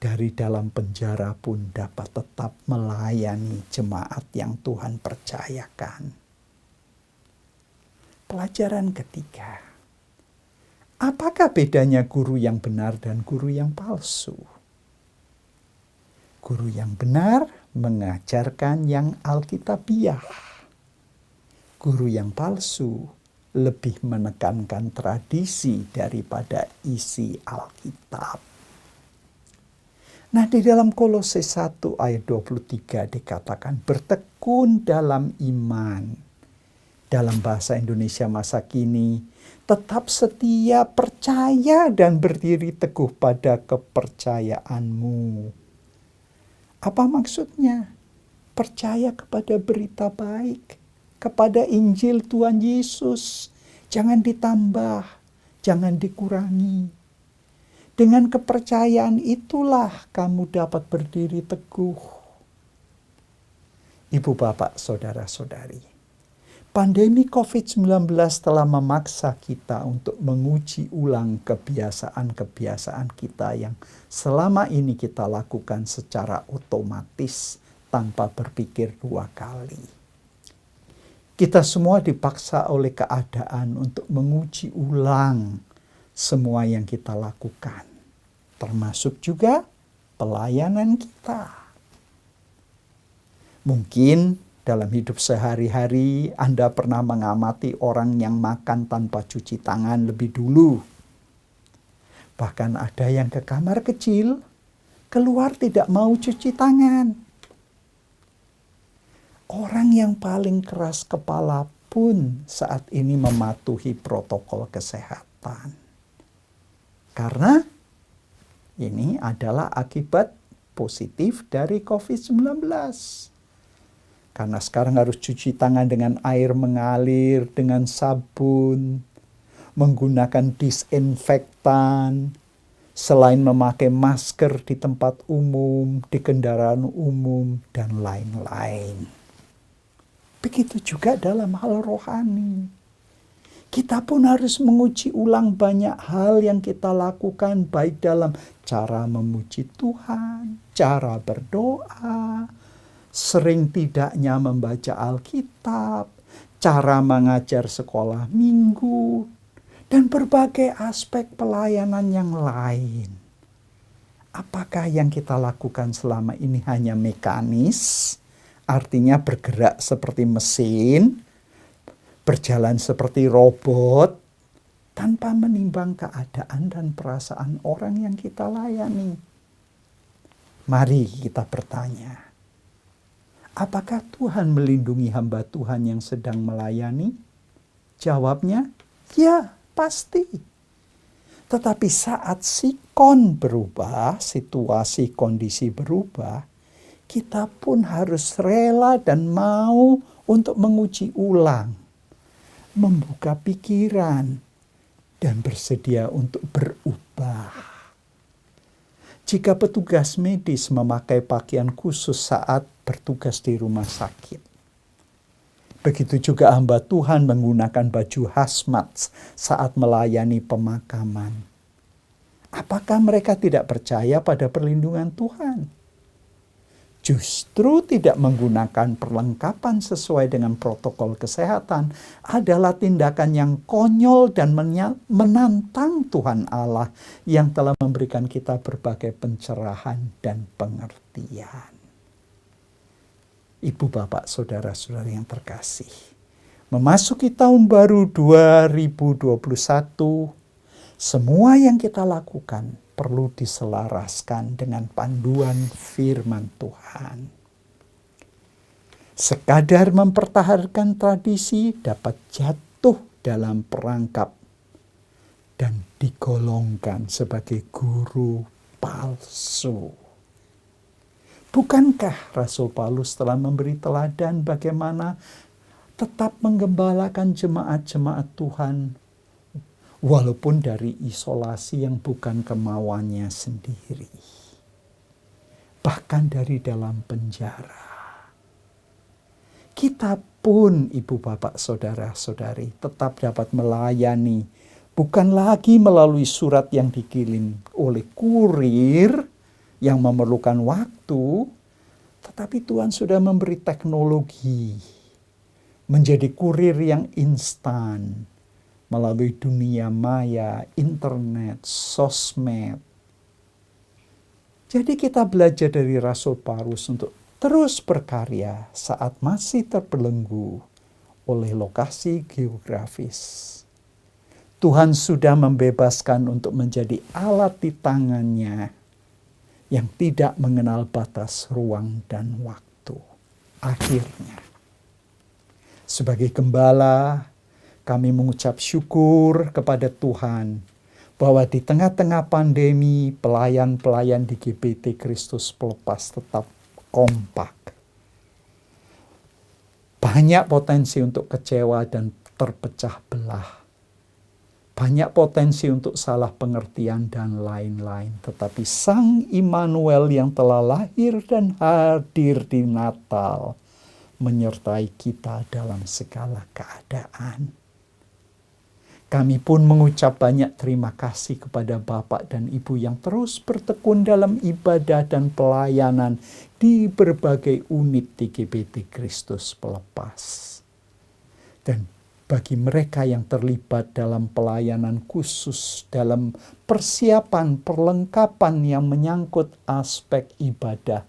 dari dalam penjara pun dapat tetap melayani jemaat yang Tuhan percayakan. Pelajaran ketiga, apakah bedanya guru yang benar dan guru yang palsu? Guru yang benar mengajarkan yang alkitabiah. Guru yang palsu lebih menekankan tradisi daripada isi Alkitab. Nah, di dalam Kolose 1 ayat 23 dikatakan bertekun dalam iman. Dalam bahasa Indonesia masa kini, tetap setia, percaya dan berdiri teguh pada kepercayaanmu. Apa maksudnya? Percaya kepada berita baik, kepada Injil Tuhan Yesus. Jangan ditambah, jangan dikurangi. Dengan kepercayaan itulah kamu dapat berdiri teguh. Ibu bapak, saudara-saudari, pandemi COVID-19 telah memaksa kita untuk menguji ulang kebiasaan-kebiasaan kita yang selama ini kita lakukan secara otomatis tanpa berpikir dua kali. Kita semua dipaksa oleh keadaan untuk menguji ulang semua yang kita lakukan, termasuk juga pelayanan kita. Mungkin dalam hidup sehari-hari Anda pernah mengamati orang yang makan tanpa cuci tangan lebih dulu. Bahkan ada yang ke kamar kecil, keluar tidak mau cuci tangan. Orang yang paling keras kepala pun saat ini mematuhi protokol kesehatan. Karena ini adalah akibat positif dari COVID-19. Karena sekarang harus cuci tangan dengan air mengalir, dengan sabun, menggunakan disinfektan, selain memakai masker di tempat umum, di kendaraan umum, dan lain-lain. Begitu juga dalam hal rohani. Kita pun harus menguji ulang banyak hal yang kita lakukan, baik dalam cara memuji Tuhan, cara berdoa, sering tidaknya membaca Alkitab, cara mengajar sekolah minggu, dan berbagai aspek pelayanan yang lain. Apakah yang kita lakukan selama ini hanya mekanis, artinya bergerak seperti mesin, berjalan seperti robot, tanpa menimbang keadaan dan perasaan orang yang kita layani? Mari kita bertanya, apakah Tuhan melindungi hamba Tuhan yang sedang melayani? Jawabnya, ya, pasti. Tetapi saat sikon berubah, situasi kondisi berubah, kita pun harus rela dan mau untuk menguji ulang, membuka pikiran, dan bersedia untuk berubah. Jika petugas medis memakai pakaian khusus saat bertugas di rumah sakit, begitu juga hamba Tuhan menggunakan baju hazmat saat melayani pemakaman. Apakah mereka tidak percaya pada perlindungan Tuhan? Justru tidak menggunakan perlengkapan sesuai dengan protokol kesehatan adalah tindakan yang konyol dan menantang Tuhan Allah yang telah memberikan kita berbagai pencerahan dan pengertian. Ibu, bapak, saudara-saudari yang terkasih, memasuki tahun baru 2021, semua yang kita lakukan perlu diselaraskan dengan panduan firman Tuhan. Sekadar mempertahankan tradisi dapat jatuh dalam perangkap dan digolongkan sebagai guru palsu. Bukankah Rasul Paulus telah memberi teladan bagaimana tetap menggembalakan jemaat-jemaat Tuhan walaupun dari isolasi yang bukan kemauannya sendiri, bahkan dari dalam penjara? Kita pun, ibu, bapak, saudara-saudari, tetap dapat melayani, bukan lagi melalui surat yang dikirim oleh kurir yang memerlukan waktu, tetapi Tuhan sudah memberi teknologi menjadi kurir yang instan melalui dunia maya, internet, sosmed. Jadi kita belajar dari Rasul Paulus untuk terus berkarya saat masih terbelenggu oleh lokasi geografis. Tuhan sudah membebaskan untuk menjadi alat di tangannya yang tidak mengenal batas ruang dan waktu. Akhirnya, sebagai gembala, kami mengucap syukur kepada Tuhan bahwa di tengah-tengah pandemi, pelayan-pelayan di GBT Kristus Pelepas tetap kompak. Banyak potensi untuk kecewa dan terpecah belah. Banyak potensi untuk salah pengertian dan lain-lain. Tetapi Sang Immanuel yang telah lahir dan hadir di Natal menyertai kita dalam segala keadaan. Kami pun mengucap banyak terima kasih kepada Bapak dan Ibu yang terus bertekun dalam ibadah dan pelayanan di berbagai unit di GBT Kristus Pelepas. Dan bagi mereka yang terlibat dalam pelayanan khusus, dalam persiapan perlengkapan yang menyangkut aspek ibadah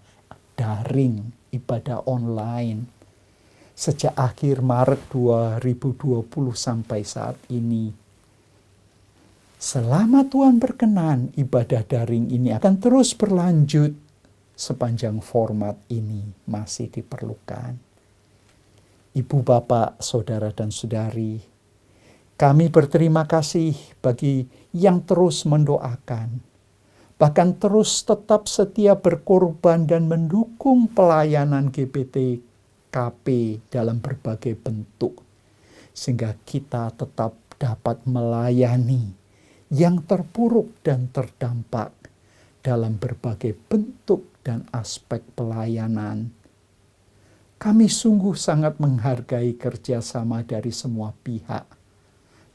daring, ibadah online, sejak akhir Maret 2020 sampai saat ini. Selama Tuhan berkenan, ibadah daring ini akan terus berlanjut sepanjang format ini masih diperlukan. Ibu, bapak, saudara dan saudari, kami berterima kasih bagi yang terus mendoakan, bahkan terus tetap setia berkorban dan mendukung pelayanan GPTKP dalam berbagai bentuk, sehingga kita tetap dapat melayani yang terpuruk dan terdampak dalam berbagai bentuk dan aspek pelayanan. Kami sungguh sangat menghargai kerjasama dari semua pihak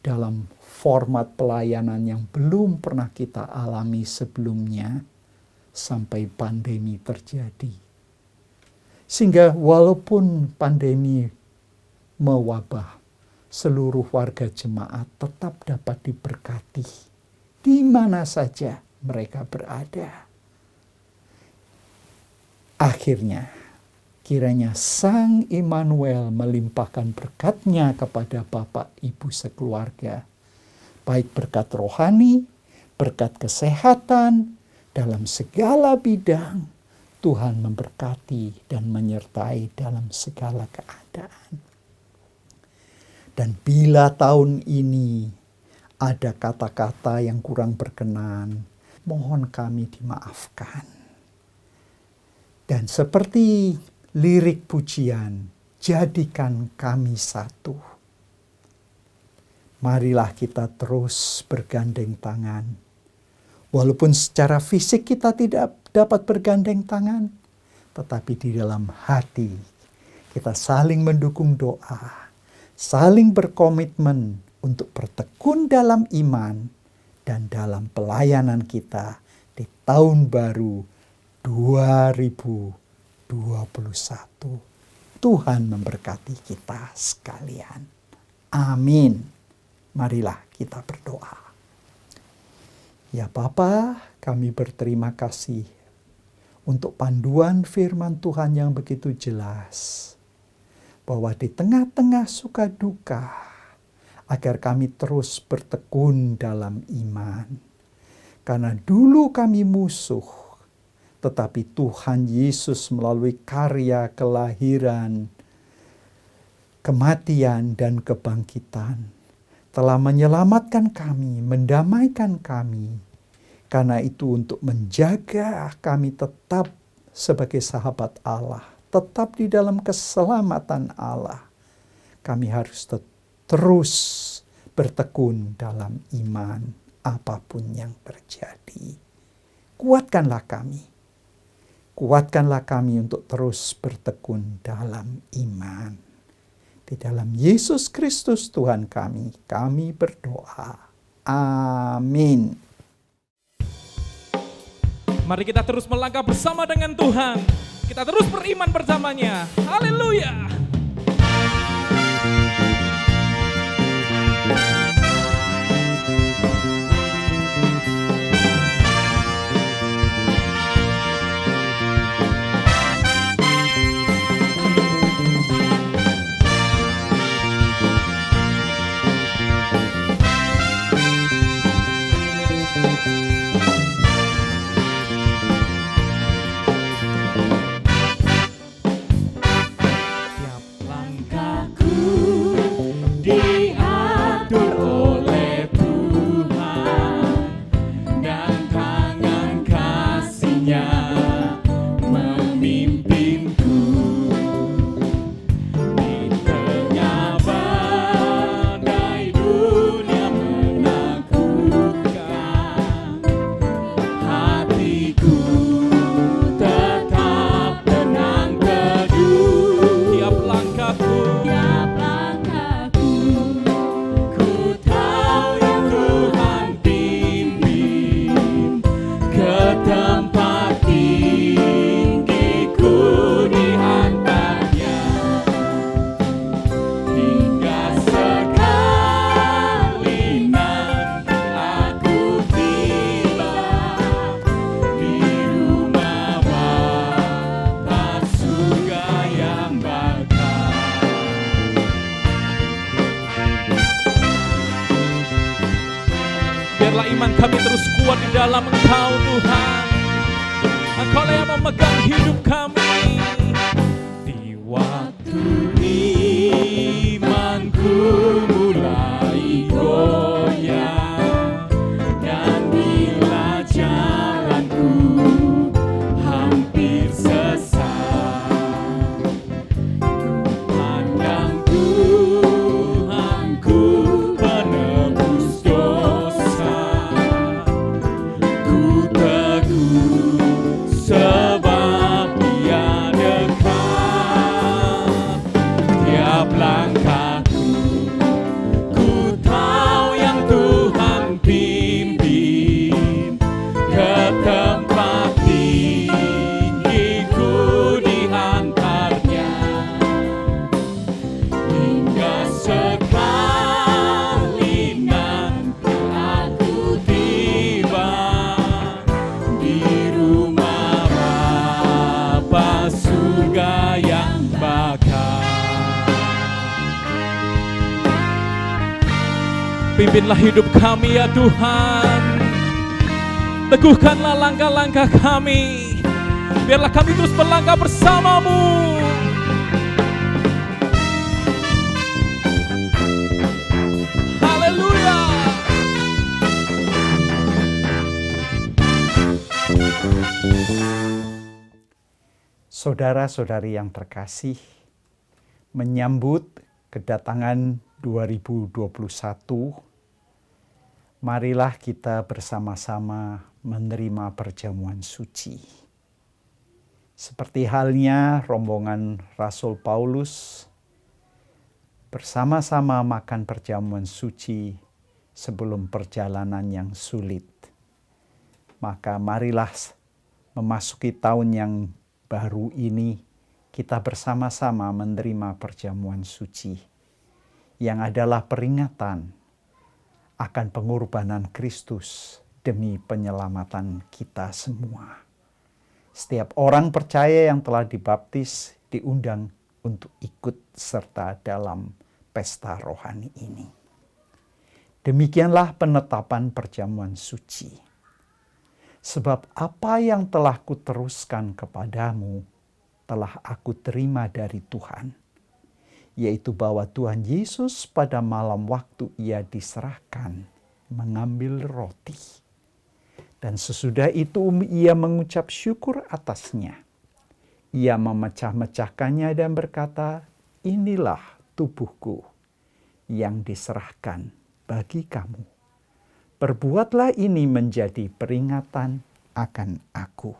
dalam format pelayanan yang belum pernah kita alami sebelumnya sampai pandemi terjadi. Sehingga walaupun pandemi mewabah, seluruh warga jemaat tetap dapat diberkati di mana saja mereka berada. Akhirnya, kiranya Sang Immanuel melimpahkan berkat-Nya kepada Bapak Ibu sekeluarga, baik berkat rohani, berkat kesehatan, dalam segala bidang. Tuhan memberkati dan menyertai dalam segala keadaan. Dan bila tahun ini ada kata-kata yang kurang berkenan, mohon kami dimaafkan. Dan seperti lirik pujian, jadikan kami satu. Marilah kita terus bergandeng tangan. Walaupun secara fisik kita tidak dapat bergandeng tangan, tetapi di dalam hati kita saling mendukung doa, saling berkomitmen untuk bertekun dalam iman dan dalam pelayanan kita di tahun baru 2021. Tuhan memberkati kita sekalian. Amin. Marilah kita berdoa. Ya Bapa, kami berterima kasih untuk panduan firman Tuhan yang begitu jelas, bahwa di tengah-tengah suka duka, agar kami terus bertekun dalam iman. Karena dulu kami musuh, tetapi Tuhan Yesus melalui karya kelahiran, kematian, dan kebangkitan telah menyelamatkan kami, mendamaikan kami. Karena itu untuk menjaga kami tetap sebagai sahabat Allah, tetap di dalam keselamatan Allah, kami harus terus bertekun dalam iman apapun yang terjadi. Kuatkanlah kami untuk terus bertekun dalam iman. Di dalam Yesus Kristus Tuhan kami berdoa. Amin. Mari kita terus melangkah bersama dengan Tuhan. Kita terus beriman bersamanya. Haleluya. Biarlah iman kami terus kuat di dalam Engkau Tuhan. Engkau yang memegang hidup kami. Di waktu ini Pimpinlah hidup kami ya Tuhan. Teguhkanlah langkah-langkah kami. Biarlah kami terus berlangkah bersama-Mu. Haleluya. Saudara-saudari yang terkasih, menyambut kedatangan 2021, marilah kita bersama-sama menerima perjamuan suci. Seperti halnya rombongan Rasul Paulus, bersama-sama makan perjamuan suci sebelum perjalanan yang sulit. Maka marilah memasuki tahun yang baru ini, kita bersama-sama menerima perjamuan suci, yang adalah peringatan akan pengorbanan Kristus demi penyelamatan kita semua. Setiap orang percaya yang telah dibaptis diundang untuk ikut serta dalam pesta rohani ini. Demikianlah penetapan perjamuan suci. Sebab apa yang telah kuteruskan kepadamu telah aku terima dari Tuhan, yaitu bahwa Tuhan Yesus pada malam waktu ia diserahkan mengambil roti. Dan sesudah itu ia mengucap syukur atasnya. Ia memecah-mecahkannya dan berkata, inilah tubuhku yang diserahkan bagi kamu. Perbuatlah ini menjadi peringatan akan aku.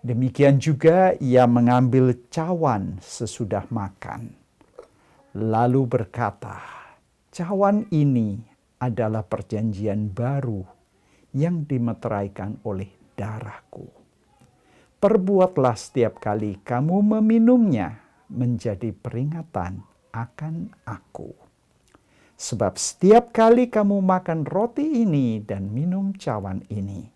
Demikian juga ia mengambil cawan sesudah makan, lalu berkata, cawan ini adalah perjanjian baru yang dimeteraikan oleh darahku. Perbuatlah setiap kali kamu meminumnya menjadi peringatan akan aku. Sebab setiap kali kamu makan roti ini dan minum cawan ini,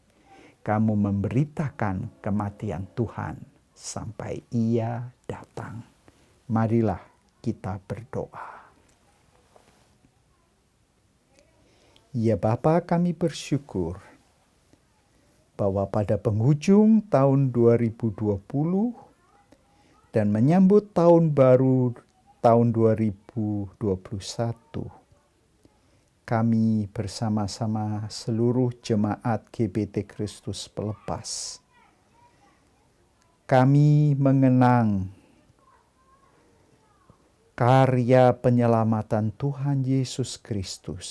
kamu memberitakan kematian Tuhan sampai ia datang. Marilah kita berdoa. Ya Bapa, kami bersyukur bahwa pada penghujung tahun 2020 dan menyambut tahun baru tahun 2021, kami bersama-sama seluruh jemaat GBT Kristus Pelepas, kami mengenang karya penyelamatan Tuhan Yesus Kristus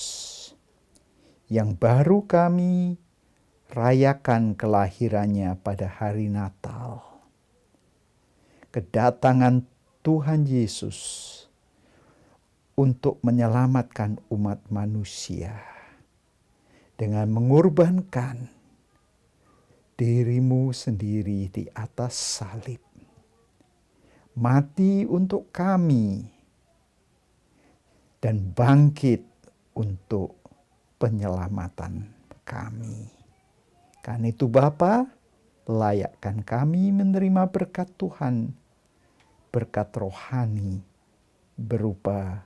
yang baru kami rayakan kelahirannya pada hari Natal. Kedatangan Tuhan Yesus untuk menyelamatkan umat manusia dengan mengorbankan dirimu sendiri di atas salib. Mati untuk kami dan bangkit untuk penyelamatan kami. Karena itu Bapa, layakkan kami menerima berkat Tuhan, berkat rohani berupa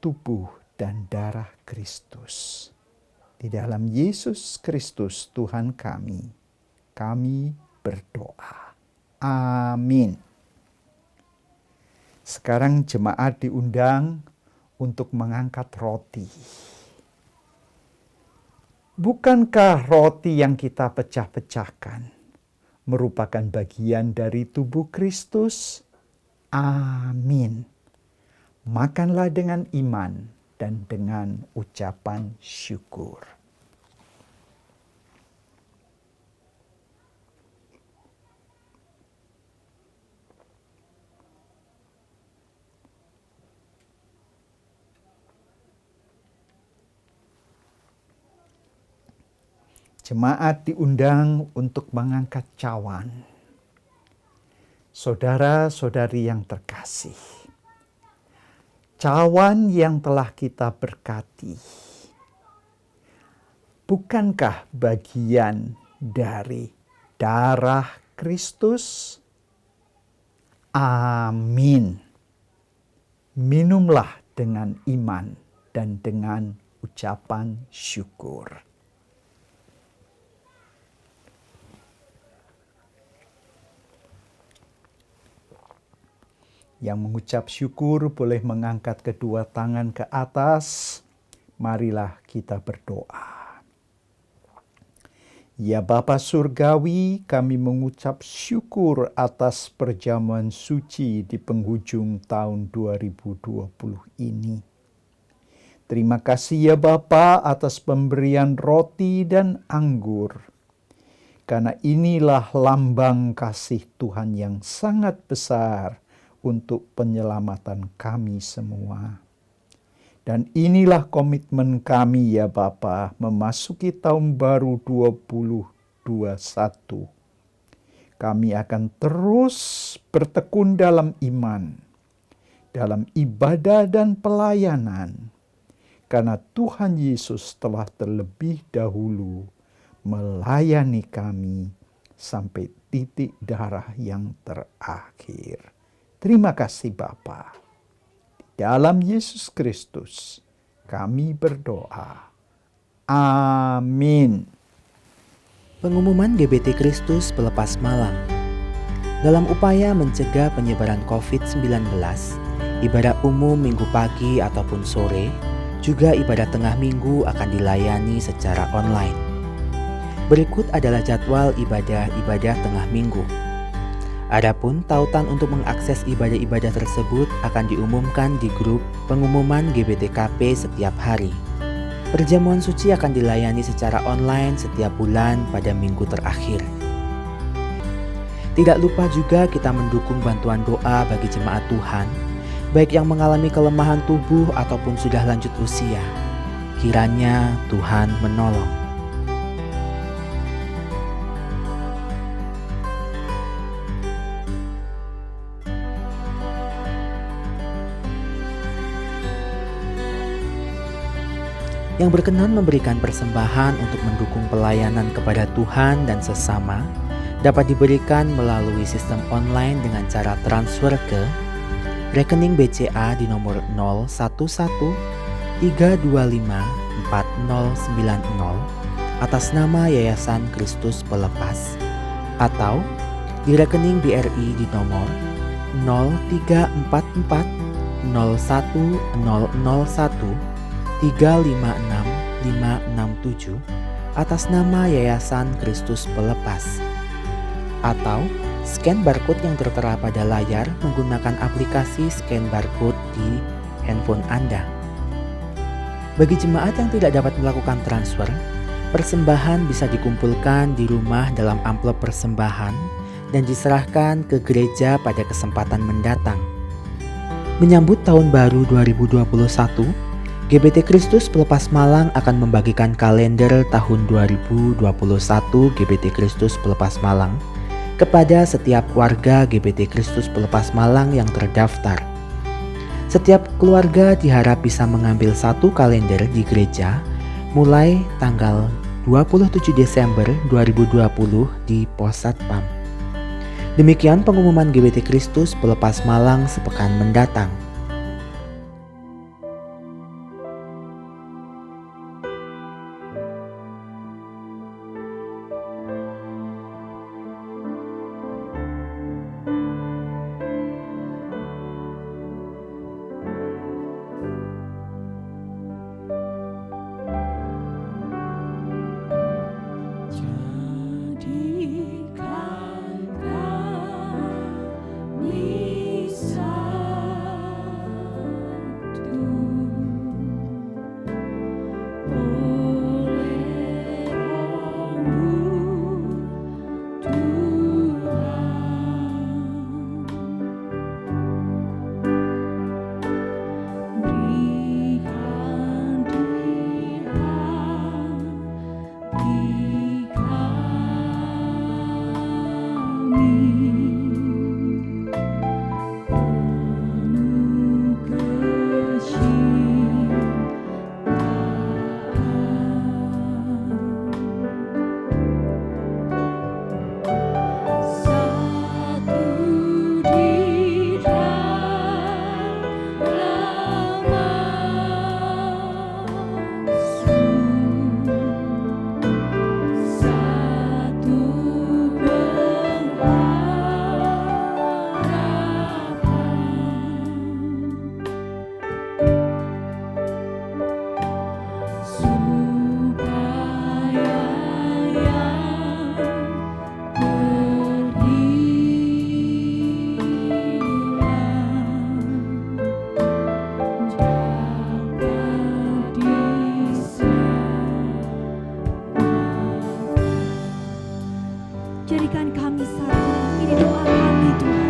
tubuh dan darah Kristus. Di dalam Yesus Kristus Tuhan kami berdoa. Amin. Sekarang jemaat diundang untuk mengangkat roti. Bukankah roti yang kita pecah-pecahkan merupakan bagian dari tubuh Kristus? Amin. Makanlah dengan iman dan dengan ucapan syukur. Jemaat diundang untuk mengangkat cawan. Saudara-saudari yang terkasih, cawan yang telah kita berkati, bukankah bagian dari darah Kristus? Amin. Minumlah dengan iman dan dengan ucapan syukur. Yang mengucap syukur boleh mengangkat kedua tangan ke atas. Marilah kita berdoa. Ya Bapa Surgawi, kami mengucap syukur atas perjamuan suci di penghujung tahun 2020 ini. Terima kasih ya Bapa atas pemberian roti dan anggur. Karena inilah lambang kasih Tuhan yang sangat besar untuk penyelamatan kami semua. Dan inilah komitmen kami ya Bapa memasuki tahun baru 2021. Kami akan terus bertekun dalam iman, dalam ibadah dan pelayanan. Karena Tuhan Yesus telah terlebih dahulu melayani kami sampai titik darah yang terakhir. Terima kasih Bapa. Dalam Yesus Kristus kami berdoa. Amin. Pengumuman GBT Kristus Pelepas Malam. Dalam upaya mencegah penyebaran COVID-19, ibadah umum minggu pagi ataupun sore, juga ibadah tengah minggu akan dilayani secara online. Berikut adalah jadwal ibadah-ibadah tengah minggu. Adapun tautan untuk mengakses ibadah-ibadah tersebut akan diumumkan di grup pengumuman GBTKP setiap hari. Perjamuan suci akan dilayani secara online setiap bulan pada minggu terakhir. Tidak lupa juga kita mendukung bantuan doa bagi jemaat Tuhan, baik yang mengalami kelemahan tubuh ataupun sudah lanjut usia. Kiranya Tuhan menolong. Yang berkenan memberikan persembahan untuk mendukung pelayanan kepada Tuhan dan sesama dapat diberikan melalui sistem online dengan cara transfer ke rekening BCA di nomor 0113254090 atas nama Yayasan Kristus Pelepas, atau di rekening BRI di nomor 03440001356567 atas nama Yayasan Kristus Pelepas, atau scan barcode yang tertera pada layar menggunakan aplikasi scan barcode di handphone Anda. Bagi jemaat yang tidak dapat melakukan transfer, persembahan bisa dikumpulkan di rumah dalam amplop persembahan dan diserahkan ke gereja pada kesempatan mendatang. Menyambut tahun baru 2021, GBT Kristus Pelepas Malang akan membagikan kalender tahun 2021 GBT Kristus Pelepas Malang kepada setiap warga GBT Kristus Pelepas Malang yang terdaftar. Setiap keluarga diharap bisa mengambil satu kalender di gereja mulai tanggal 27 Desember 2020 di Pos Satpam. Demikian pengumuman GBT Kristus Pelepas Malang sepekan mendatang. Jadikan kami Jadikan kami satu. Ini doa kami Tuhan.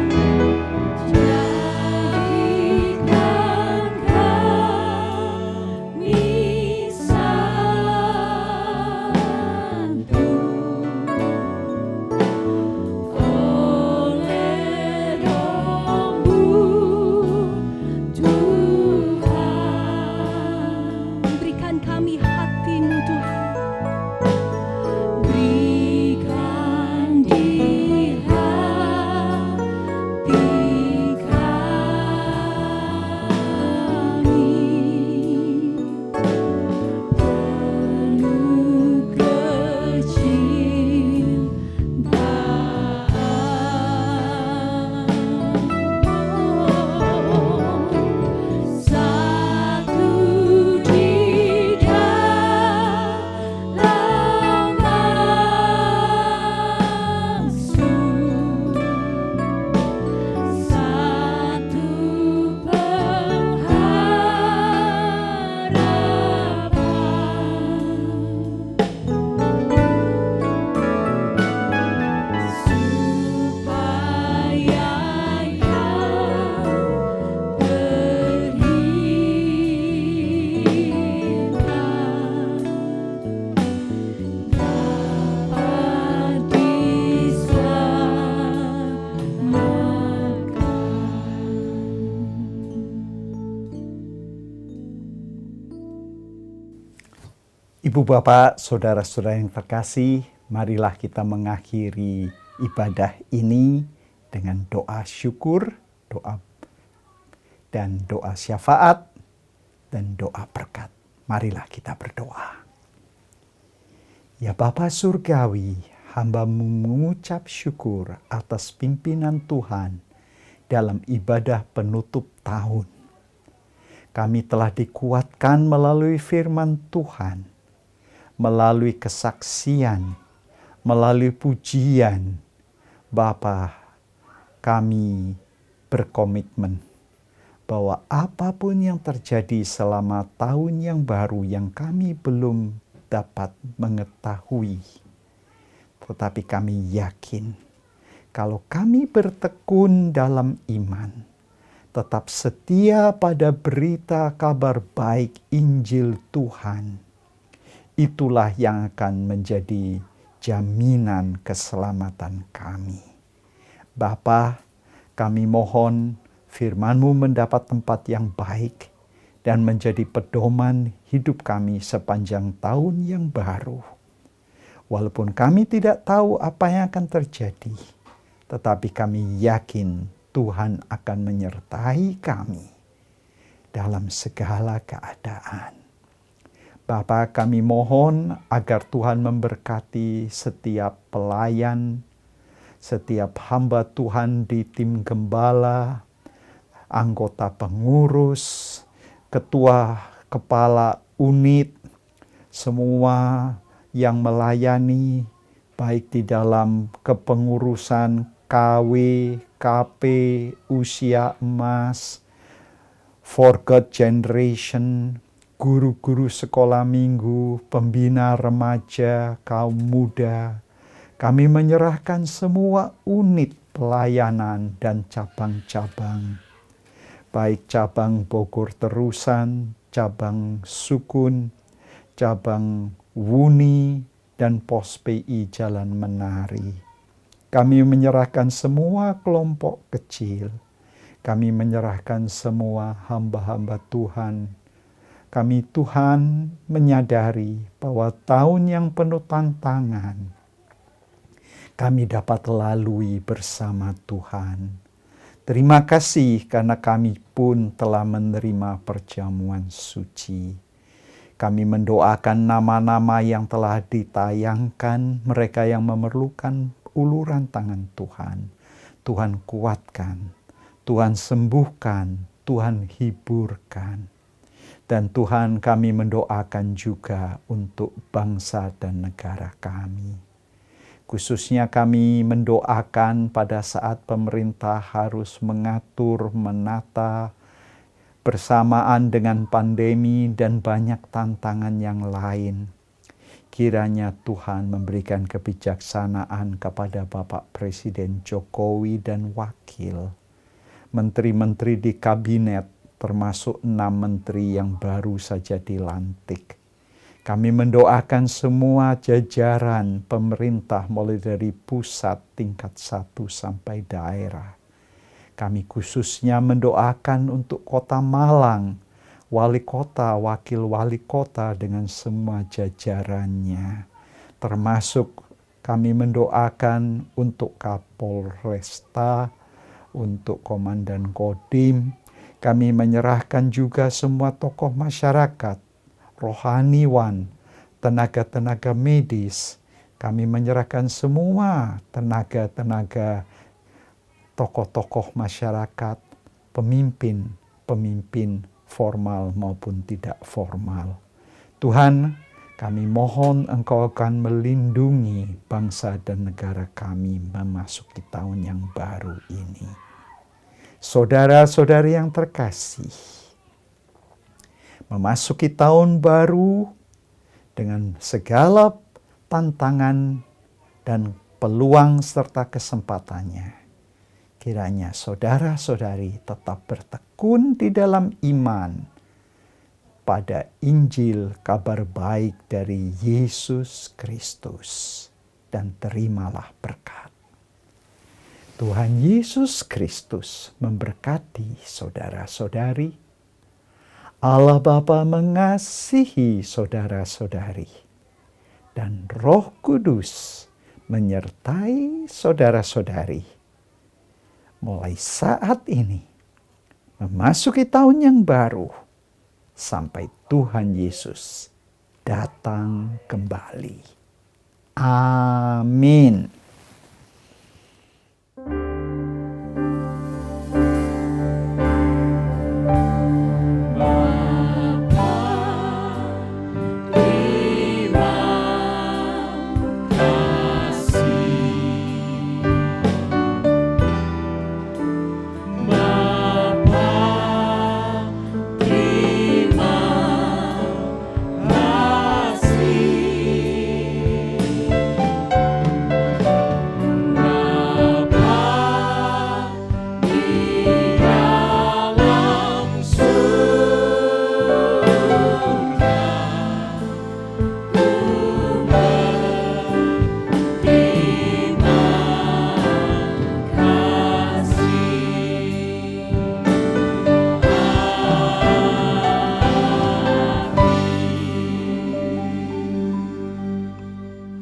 Ibu Bapak, saudara-saudara yang terkasih, marilah kita mengakhiri ibadah ini dengan doa syukur, doa dan doa syafaat, dan doa berkat. Marilah kita berdoa. Ya Bapa Surgawi, hamba-Mu mengucap syukur atas pimpinan Tuhan dalam ibadah penutup tahun. Kami telah dikuatkan melalui firman Tuhan, melalui kesaksian, melalui pujian. Bapa, kami berkomitmen bahwa apapun yang terjadi selama tahun yang baru yang kami belum dapat mengetahui, tetapi kami yakin kalau kami bertekun dalam iman, tetap setia pada berita kabar baik Injil Tuhan, itulah yang akan menjadi jaminan keselamatan kami. Bapa, kami mohon firman-Mu mendapat tempat yang baik dan menjadi pedoman hidup kami sepanjang tahun yang baru. Walaupun kami tidak tahu apa yang akan terjadi, tetapi kami yakin Tuhan akan menyertai kami dalam segala keadaan. Bapa, kami mohon agar Tuhan memberkati setiap pelayan, setiap hamba Tuhan di tim gembala, anggota pengurus, ketua kepala unit, semua yang melayani baik di dalam kepengurusan KW, KP, usia emas, Forgot Generation, guru-guru sekolah minggu, pembina remaja, kaum muda. Kami menyerahkan semua unit pelayanan dan cabang-cabang. Baik cabang Bogor Terusan, cabang Sukun, cabang Wuni, dan Pos PI Jalan Menari. Kami menyerahkan semua kelompok kecil. Kami menyerahkan semua hamba-hamba Tuhan. Kami Tuhan menyadari bahwa tahun yang penuh tantangan kami dapat lalui bersama Tuhan. Terima kasih karena kami pun telah menerima perjamuan suci. Kami mendoakan nama-nama yang telah ditayangkan, mereka yang memerlukan uluran tangan Tuhan. Tuhan kuatkan, Tuhan sembuhkan, Tuhan hiburkan. Dan Tuhan, kami mendoakan juga untuk bangsa dan negara kami. Khususnya kami mendoakan pada saat pemerintah harus mengatur, menata bersamaan dengan pandemi dan banyak tantangan yang lain. Kiranya Tuhan memberikan kebijaksanaan kepada Bapak Presiden Jokowi dan wakil, menteri-menteri di kabinet, termasuk 6 menteri yang baru saja dilantik. Kami mendoakan semua jajaran pemerintah mulai dari pusat tingkat 1 sampai daerah. Kami khususnya mendoakan untuk Kota Malang, wali kota, wakil wali kota dengan semua jajarannya. Termasuk kami mendoakan untuk Kapolresta, untuk Komandan Kodim. Kami menyerahkan juga semua tokoh masyarakat, rohaniwan, tenaga-tenaga medis. Kami menyerahkan semua tenaga-tenaga tokoh-tokoh masyarakat, pemimpin formal maupun tidak formal. Tuhan, kami mohon Engkau akan melindungi bangsa dan negara kami memasuki tahun yang baru ini. Saudara-saudari yang terkasih, memasuki tahun baru dengan segala tantangan dan peluang serta kesempatannya. Kiranya saudara-saudari tetap bertekun di dalam iman pada Injil kabar baik dari Yesus Kristus dan terimalah berkat. Tuhan Yesus Kristus memberkati saudara-saudari. Allah Bapa mengasihi saudara-saudari. Dan Roh Kudus menyertai saudara-saudari. Mulai saat ini, memasuki tahun yang baru, sampai Tuhan Yesus datang kembali. Amin.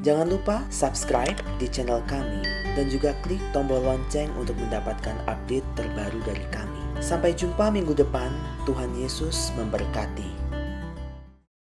Jangan lupa subscribe di channel kami dan juga klik tombol lonceng untuk mendapatkan update terbaru dari kami. Sampai jumpa minggu depan, Tuhan Yesus memberkati.